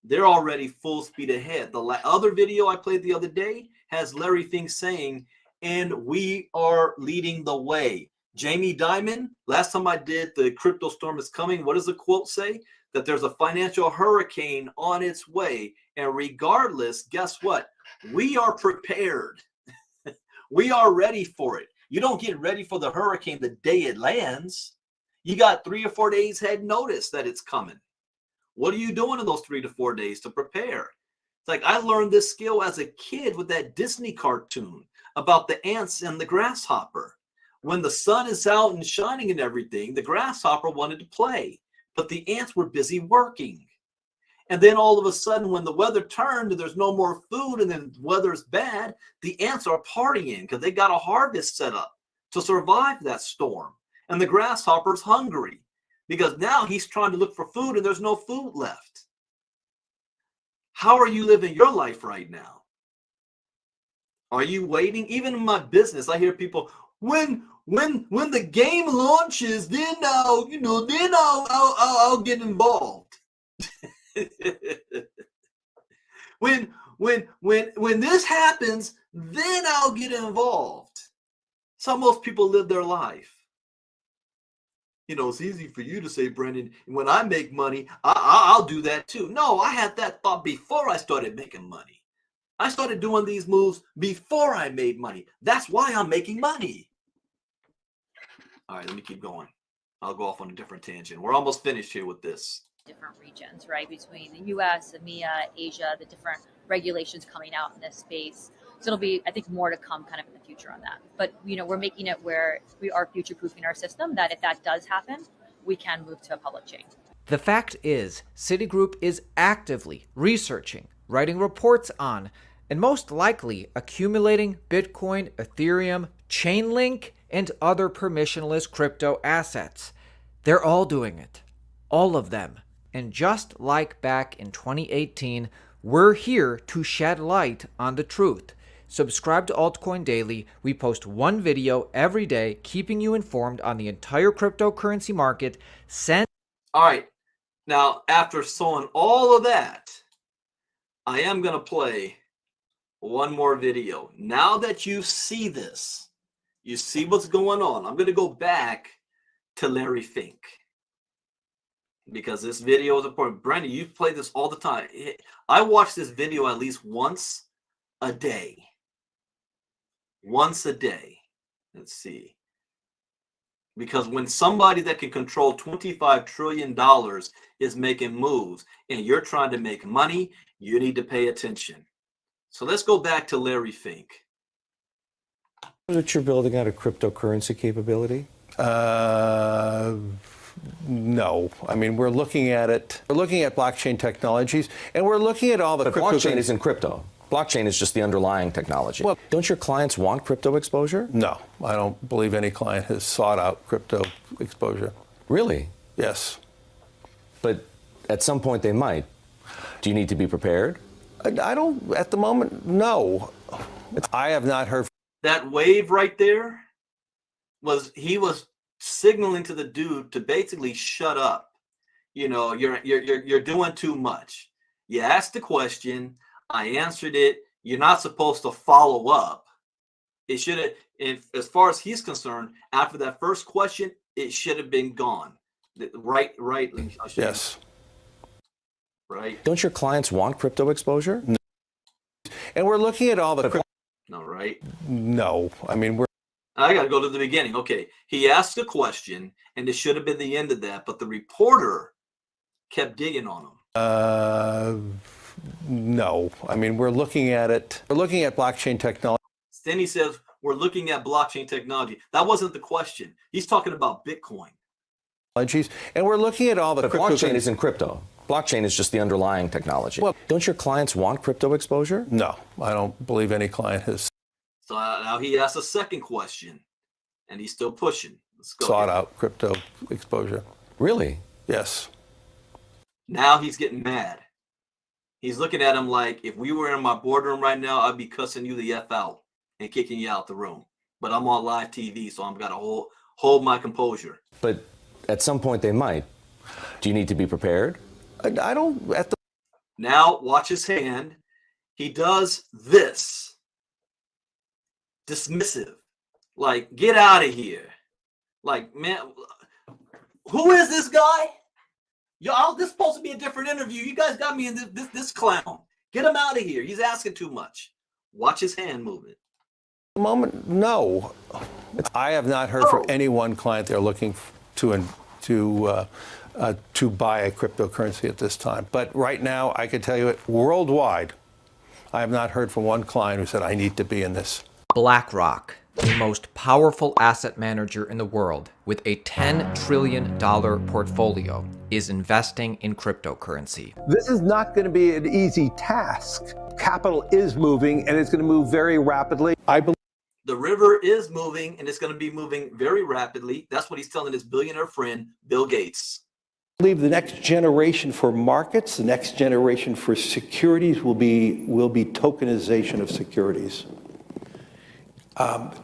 they're already full speed ahead. The other video I played the other day has Larry Fink saying, and we are leading the way. Jamie Dimon, last time I did the crypto storm is coming, what does the quote say? That there's a financial hurricane on its way. And regardless, guess what? We are prepared. We are ready for it. You don't get ready for the hurricane the day it lands. You got 3 or 4 days head notice that it's coming. What are you doing in those 3 to 4 days to prepare? It's like I learned this skill as a kid with that Disney cartoon about the ants and the grasshopper. When the sun is out and shining and everything, the grasshopper wanted to play, but the ants were busy working. And then all of a sudden, when the weather turned and there's no more food and then the weather's bad, the ants are partying because they got a harvest set up to survive that storm. And the grasshopper's hungry because now he's trying to look for food and there's no food left. How are you living your life right now? Are you waiting? Even in my business, I hear people, when the game launches, then I'll get involved. when this happens, then I'll get involved. That's how most people live their life. It's easy for you to say, Brendan, when I make money, I'll do that too. No, I had that thought before I started making money. I started doing these moves before I made money. That's why I'm making money. All right, let me keep going. I'll go off on a different tangent. We're almost finished here with this. Different regions, right? Between the US, EMEA, Asia, the different regulations coming out in this space. So it'll be, I think, more to come kind of in the future on that. But, we're making it where we are future-proofing our system, that if that does happen, we can move to a public chain. The fact is, Citigroup is actively researching, writing reports on, and most likely accumulating Bitcoin, Ethereum, Chainlink, and other permissionless crypto assets. They're all doing it. All of them. And just like back in 2018, we're here to shed light on the truth. Subscribe to Altcoin Daily. We post one video every day, keeping you informed on the entire cryptocurrency market. All right. Now, after showing all of that, I am going to play one more video. Now that you see this, you see what's going on, I'm going to go back to Larry Fink because this video is important. Brandon, you play this all the time. I watch this video at least once a day. Once a day. Let's see. Because when somebody that can control $25 trillion is making moves and you're trying to make money, you need to pay attention. So let's go back to Larry Fink. That you're building out a cryptocurrency capability? No. I mean, we're looking at it. We're looking at blockchain technologies, and we're looking at all the But blockchain isn't crypto. Blockchain is just the underlying technology. Well, don't your clients want crypto exposure? No, I don't believe any client has sought out crypto exposure. Really? Yes. But at some point they might. Do you need to be prepared? I don't, at the moment, no. I have not heard. That wave right there he was signaling to the dude to basically shut up. You're doing too much. You asked the question, I answered it. You're not supposed to follow up. It should have, as far as he's concerned, after that first question, it should have been gone. Right. Yes. Right. Don't your clients want crypto exposure? No. And we're looking at all the. No, right? No. I mean, I got to go to the beginning. Okay. He asked a question, and it should have been the end of that, but the reporter kept digging on him? No. I mean, we're looking at it. We're looking at blockchain technology. Then he says, we're looking at blockchain technology. That wasn't the question. He's talking about Bitcoin. And we're looking at all the But blockchain isn't crypto. Blockchain is just the underlying technology. Well, don't your clients want crypto exposure? No, I don't believe any client has So now he asks a second question, and he's still pushing. Let's go. sought out crypto exposure. Really? Yes. Now he's getting mad. He's looking at him like, if we were in my boardroom right now, I'd be cussing you the F out and kicking you out the room. But I'm on live TV, so I'm got to hold my composure. But at some point they might. Do you need to be prepared? I don't. Now watch his hand. He does this. Dismissive. Like, get out of here. Like, man, who is this guy? Y'all, this is supposed to be a different interview. You guys got me in this clown. Get him out of here. He's asking too much. Watch his hand movement. Moment, no. I have not heard from any one client they're looking to buy a cryptocurrency at this time. But right now, I can tell you it worldwide. I have not heard from one client who said, I need to be in this. BlackRock, the most powerful asset manager in the world with a $10 trillion portfolio, is investing in cryptocurrency. This is not going to be an easy task. Capital is moving, and it's going to move very rapidly. I believe the river is moving, and it's going to be moving very rapidly. That's what he's telling his billionaire friend, Bill Gates. I believe the next generation for markets, the next generation for securities will be tokenization of securities.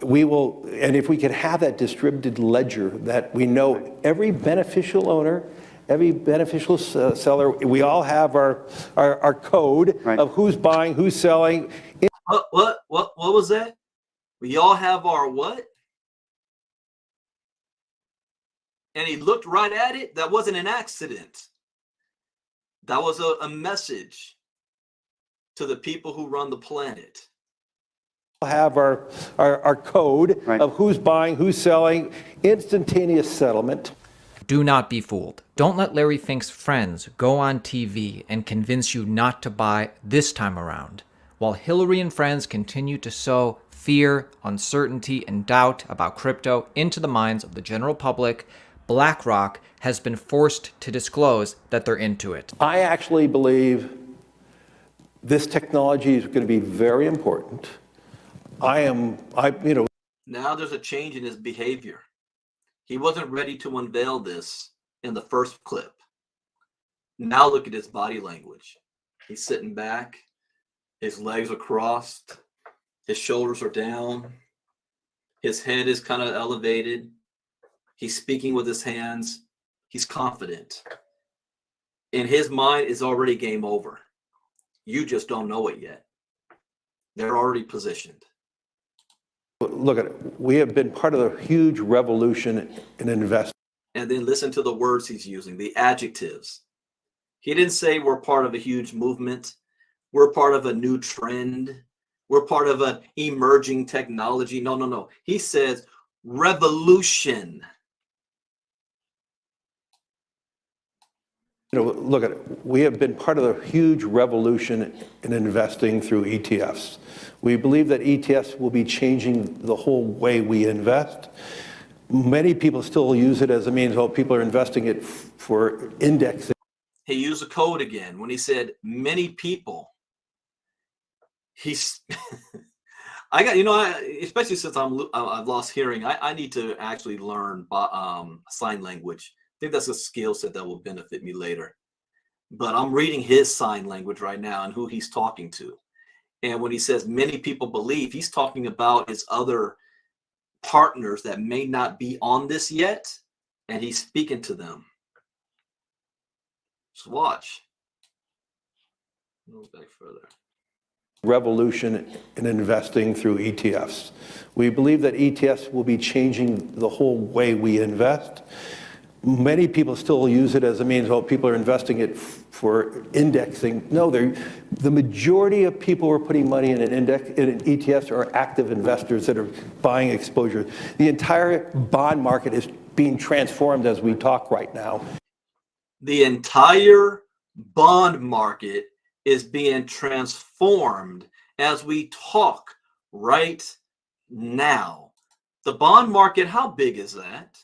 We will, and if we can have that distributed ledger that we know every beneficial owner, every beneficial seller, we all have our code of who's buying, who's selling. What was that? We all have our what? And he looked right at it. That wasn't an accident. That was a message to the people who run the planet. Have our code of who's buying, who's selling, instantaneous settlement. Do not be fooled. Don't let Larry Fink's friends go on TV and convince you not to buy this time around. While Hillary and friends continue to sow fear, uncertainty, and doubt about crypto into the minds of the general public, BlackRock has been forced to disclose that they're into it. I actually believe this technology is going to be very important. Now there's a change in his behavior. He wasn't ready to unveil this in the first clip. Now look at his body language. He's sitting back. His legs are crossed. His shoulders are down. His head is kind of elevated. He's speaking with his hands. He's confident. In his mind, it's already game over. You just don't know it yet. They're already positioned. Look at it. We have been part of a huge revolution in investing. And then listen to the words he's using, the adjectives. He didn't say we're part of a huge movement. We're part of a new trend. We're part of an emerging technology. No. He says revolution. Look at it. We have been part of a huge revolution in investing through ETFs. We believe that ETFs will be changing the whole way we invest. Many people still use it as a means, people are investing it for indexing. He used a code again when he said many people. Especially since I've lost hearing, I need to actually learn sign language. I think that's a skill set that will benefit me later. But I'm reading his sign language right now and who he's talking to. And when he says many people believe, he's talking about his other partners that may not be on this yet, and he's speaking to them. Just watch. Go back further. Revolution in investing through ETFs. We believe that ETFs will be changing the whole way we invest. Many people still use it as a means, people are investing it for indexing. No, the majority of people who are putting money in an ETFs are active investors that are buying exposure. The entire bond market is being transformed as we talk right now. The entire bond market is being transformed as we talk right now. The bond market, how big is that?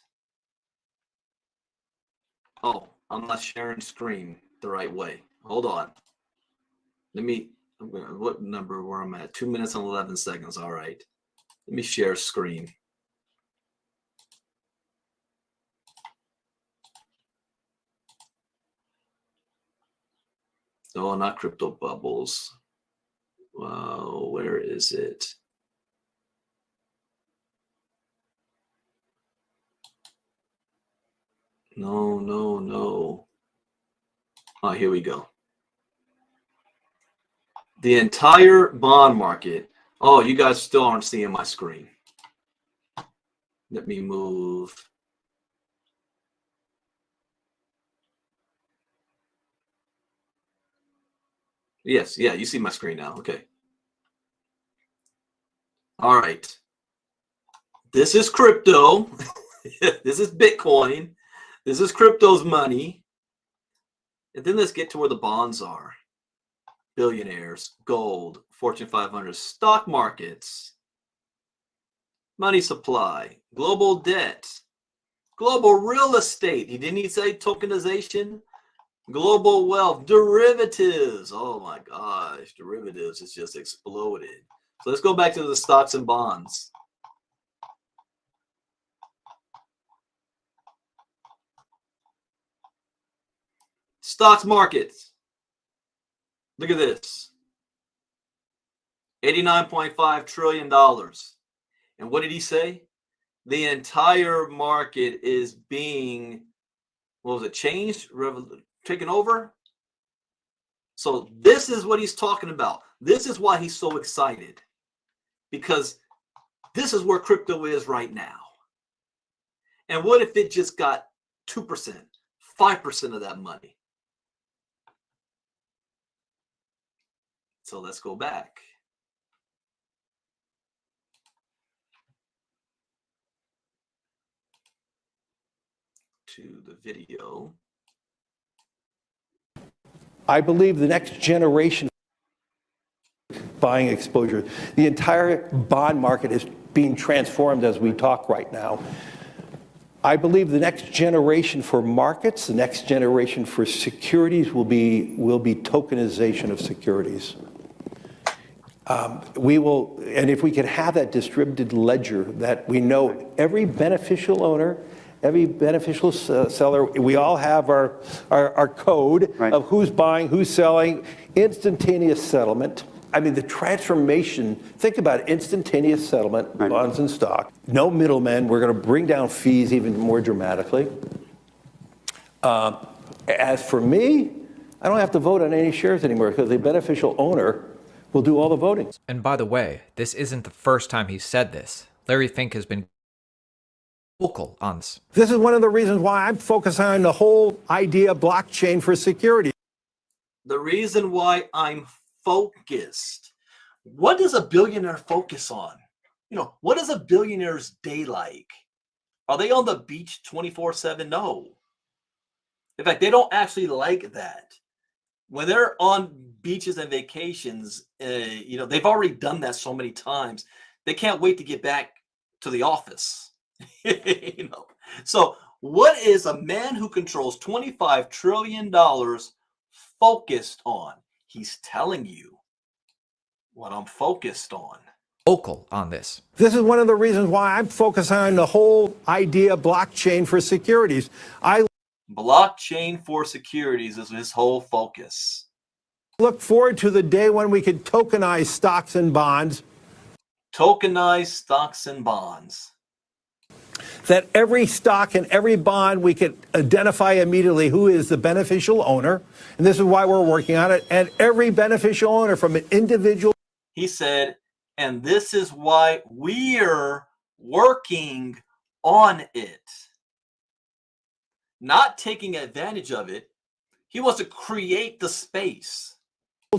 Oh, I'm not sharing screen the right way. Hold on. What number where I'm at? 2 minutes and 11 seconds. All right. Let me share screen. Oh, not crypto bubbles. Wow, where is it? No. Oh, here we go. The entire bond market. Oh, you guys still aren't seeing my screen. Let me move. Yes, yeah, you see my screen now. Okay. All right. This is crypto. This is Bitcoin. This is crypto's money. And then let's get to where the bonds are. Billionaires, gold, Fortune 500, stock markets, money supply, global debt, global real estate. Didn't he say tokenization? Global wealth, derivatives. Oh my gosh, derivatives has just exploded. So let's go back to the stocks and bonds. Stocks markets. Look at this. $89.5 trillion. And what did he say? The entire market is being, what was it, changed, taken over? So this is what he's talking about. This is why he's so excited. Because this is where crypto is right now. And what if it just got 2%, 5% of that money? So let's go back. To the video. I believe the next generation buying exposure, the entire bond market is being transformed as we talk right now. I believe the next generation for markets, the next generation for securities will be tokenization of securities. We will, and if we can have that distributed ledger that we know every beneficial owner, every beneficial seller, we all have our code of who's buying, who's selling, instantaneous settlement. I mean, the transformation, think about it, instantaneous settlement, bonds and stock. No middlemen. We're going to bring down fees even more dramatically. As for me, I don't have to vote on any shares anymore because the beneficial owner will do all the voting. And by the way, this isn't the first time he's said this. Larry Fink has been vocal on this. This is one of the reasons why I'm focusing on the whole idea of blockchain for security. The reason why I'm focused. What does a billionaire focus on? You know, what is a billionaire's day like? Are they on the beach 24/7? No. In fact, they don't actually like that. When they're on beaches and vacations, you know, they've already done that so many times. They can't wait to get back to the office. You know. So what is a man who controls $25 trillion focused on? He's telling you what I'm focused on. Vocal on this. This is one of the reasons why I'm focusing on the whole idea of blockchain for securities. Blockchain for securities is his whole focus. Look forward to the day when we can tokenize stocks and bonds. Tokenize stocks and bonds. That every stock and every bond, we can identify immediately who is the beneficial owner. And this is why we're working on it. And every beneficial owner from an individual. He said, and this is why we're working on it. Not taking advantage of it. He wants to create the space.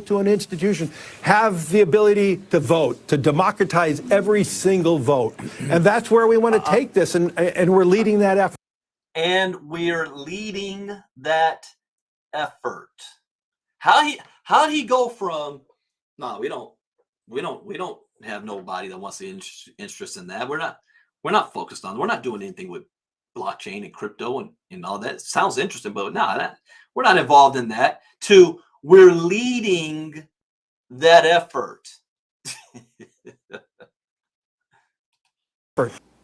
To an institution have the ability to vote, to democratize every single vote. And that's where we want to take this, and we're leading that effort. and we're leading that effort. How did he go from no, we don't have nobody that wants to interest in that. We're not focused on. We're not doing anything with blockchain and crypto and all that. It sounds interesting, but we're not involved in that. To we're leading that effort.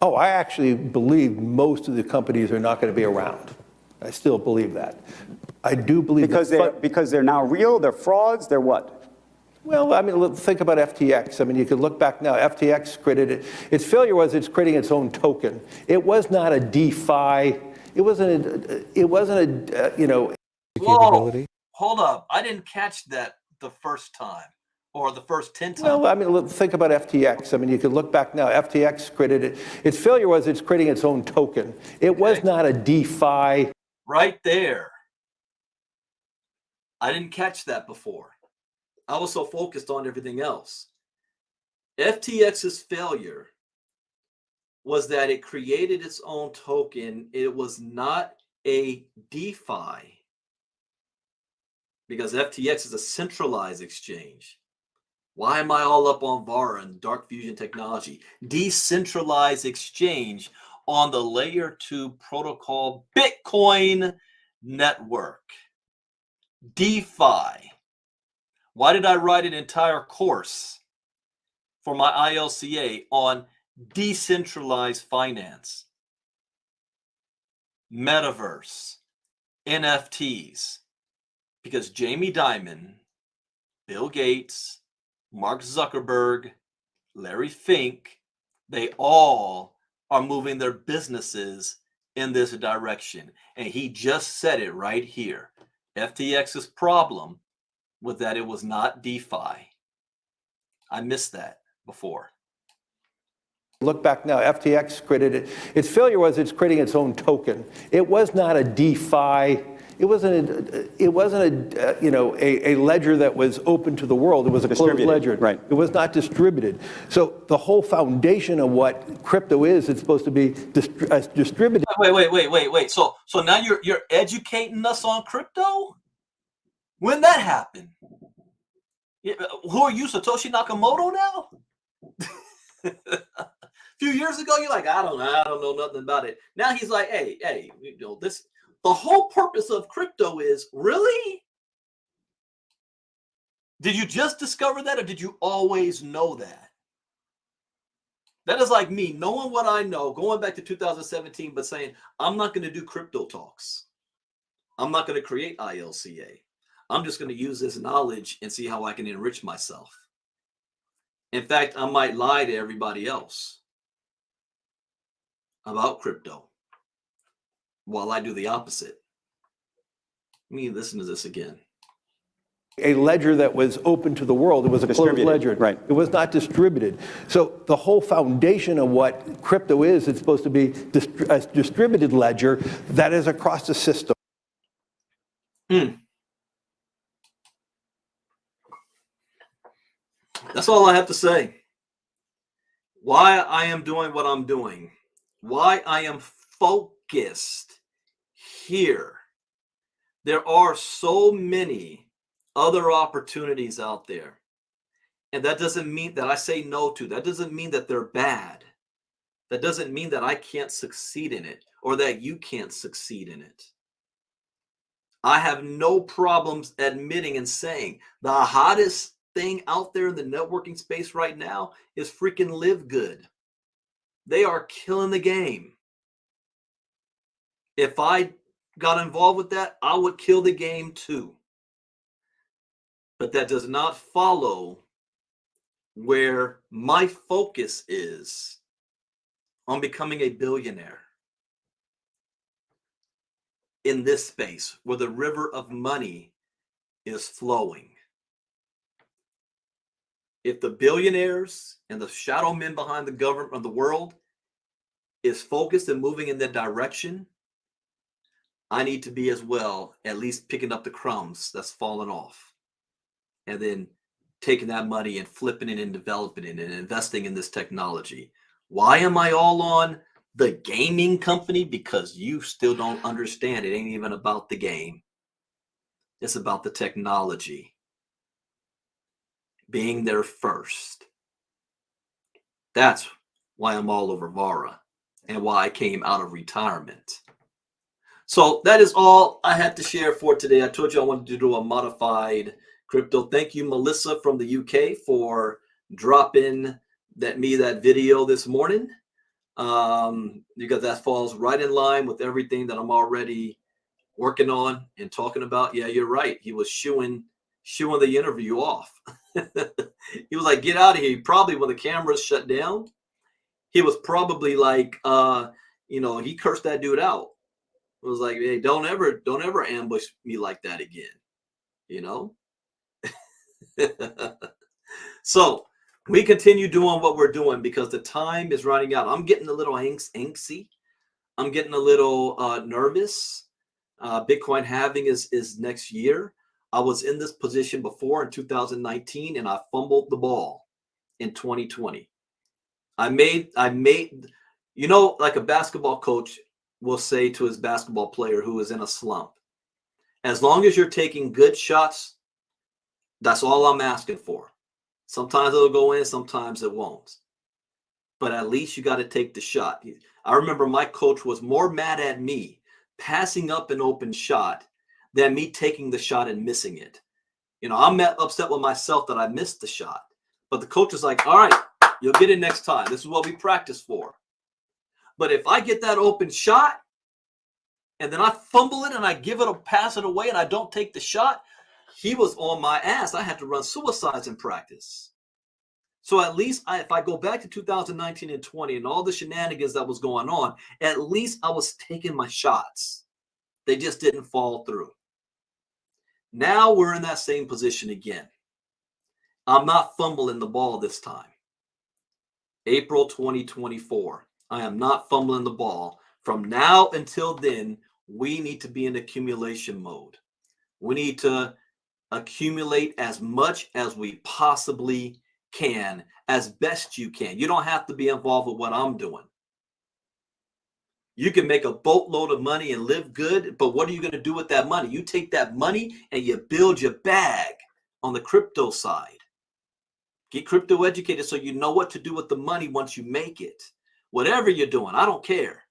Oh, I actually believe most of the companies are not going to be around. I still believe that. I do believe because they're now real, they're frauds, they're what? Well, I mean, think about FTX. I mean, you could look back now. FTX created its failure was it's creating its own token. It was not a DeFi. It wasn't a Whoa, hold up. I didn't catch that the first time or the first 10 times. Well, I mean, think about FTX. I mean, you could look back now. FTX created its failure was it's creating its own token. It was not a DeFi. Right there. I didn't catch that before. I was so focused on everything else. FTX's failure was that it created its own token. It was not a DeFi because FTX is a centralized exchange. Why am I all up on VAR and Dark Fusion technology? Decentralized exchange on the layer 2 protocol Bitcoin network. DeFi. Why did I write an entire course for my ILCA on decentralized finance, metaverse, NFTs? Because Jamie Dimon, Bill Gates, Mark Zuckerberg, Larry Fink, they all are moving their businesses in this direction. And he just said it right here. FTX's problem was that it was not DeFi. I missed that before. Look back now. FTX created its failure was it's creating its own token. It was not a DeFi. It wasn't a ledger that was open to the world. It was a closed ledger. Right. It was not distributed. So the whole foundation of what crypto is, it's supposed to be distributed. Wait. So now you're educating us on crypto? When that happened? Who are you, Satoshi Nakamoto now? A few years ago, you're like, I don't know nothing about it. Now he's like, hey, this. The whole purpose of crypto is really? Did you just discover that, or did you always know that? That is like me knowing what I know, going back to 2017, but saying I'm not going to do crypto talks. I'm not going to create ILCA. I'm just going to use this knowledge and see how I can enrich myself. In fact, I might lie to everybody else about crypto while I do the opposite. Let me listen to this again. A ledger that was open to the world. It was a closed ledger. Right. It was not distributed. So the whole foundation of what crypto is, it's supposed to be a distributed ledger that is across the system. That's all I have to say. Why I am doing what I'm doing. Why I am focused here. There are so many other opportunities out there. And that doesn't mean that I say no to. That doesn't mean that they're bad. That doesn't mean that I can't succeed in it or that you can't succeed in it. I have no problems admitting and saying the hottest thing out there in the networking space right now is freaking Live Good. They are killing the game. If I got involved with that, I would kill the game too. But that does not follow where my focus is on becoming a billionaire in this space where the river of money is flowing. If the billionaires and the shadow men behind the government of the world is focused and moving in that direction, I need to be as well, at least picking up the crumbs that's fallen off. And then taking that money and flipping it and developing it and investing in this technology. Why am I all on the gaming company because you still don't understand. It ain't even about the game. It's about the technology. Being there first. That's why I'm all over Vara and why I came out of retirement. So that is all I had to share for today. I told you I wanted to do a modified crypto. Thank you, Melissa from the UK, for dropping that video this morning. Because that falls right in line with everything that I'm already working on and talking about. Yeah, you're right. He was shooing the interview off. He was like, get out of here. Probably when the cameras shut down, he was probably like, he cursed that dude out. It was like, hey, don't ever ambush me like that again. So we continue doing what we're doing because the time is running out. I'm getting a little angsty. I'm getting a little nervous. Bitcoin halving is next year. I was in this position before in 2019, and I fumbled the ball in 2020. I made, like a basketball coach will say to his basketball player who is in a slump, as long as you're taking good shots, that's all I'm asking for. Sometimes it'll go in, sometimes it won't. But at least you got to take the shot. I remember my coach was more mad at me passing up an open shot than me taking the shot and missing it. I'm upset with myself that I missed the shot. But the coach is like, all right, you'll get it next time. This is what we practice for. But if I get that open shot and then I fumble it and I pass it away and I don't take the shot, he was on my ass. I had to run suicides in practice. So at least if I go back to 2019 and 20 and all the shenanigans that was going on, at least I was taking my shots. They just didn't fall through. Now we're in that same position again. I'm not fumbling the ball this time. April 2024. I am not fumbling the ball. From now until then, we need to be in accumulation mode. We need to accumulate as much as we possibly can, as best you can. You don't have to be involved with what I'm doing. You can make a boatload of money and live good, but what are you going to do with that money? You take that money and you build your bag on the crypto side. Get crypto educated so you know what to do with the money once you make it. Whatever you're doing, I don't care.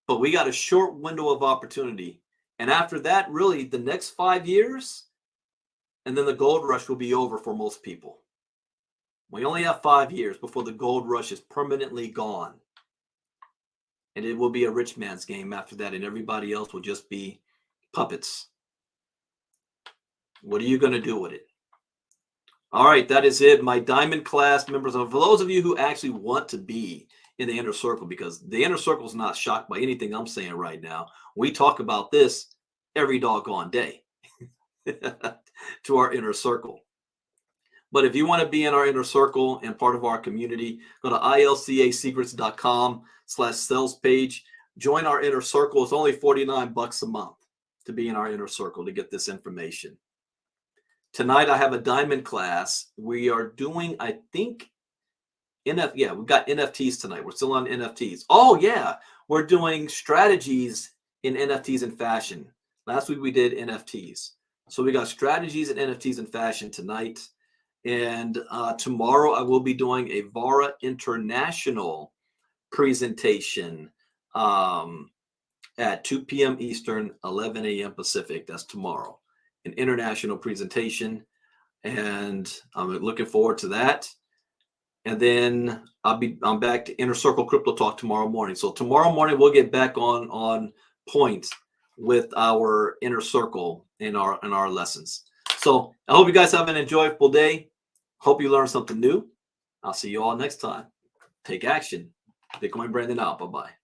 But we got a short window of opportunity. And after that, really, the next 5 years, and then the gold rush will be over for most people. We only have 5 years before the gold rush is permanently gone. And it will be a rich man's game after that, and everybody else will just be puppets. What are you going to do with it? All right, that is it. My Diamond class members, for those of you who actually want to be in the inner circle, because the inner circle is not shocked by anything I'm saying right now. We talk about this every doggone day to our inner circle. But if you want to be in our inner circle and part of our community, go to ilcasecrets.com/sales page. Join our inner circle. It's only $49 a month to be in our inner circle to get this information. Tonight I have a diamond class. We are doing, I think, we've got NFTs tonight. We're still on NFTs. Oh yeah, we're doing strategies in NFTs and fashion. Last week we did NFTs. So we got strategies in NFTs and fashion tonight. And tomorrow I will be doing a Vara International presentation at 2 p.m. Eastern, 11 a.m. Pacific. That's tomorrow. An international presentation. And I'm looking forward to that. And then I'm back to Inner Circle Crypto Talk tomorrow morning. So tomorrow morning we'll get back on point with our inner circle in our lessons. So I hope you guys have an enjoyable day. Hope you learned something new. I'll see you all next time. Take action. Bitcoin Brandon out. Bye-bye.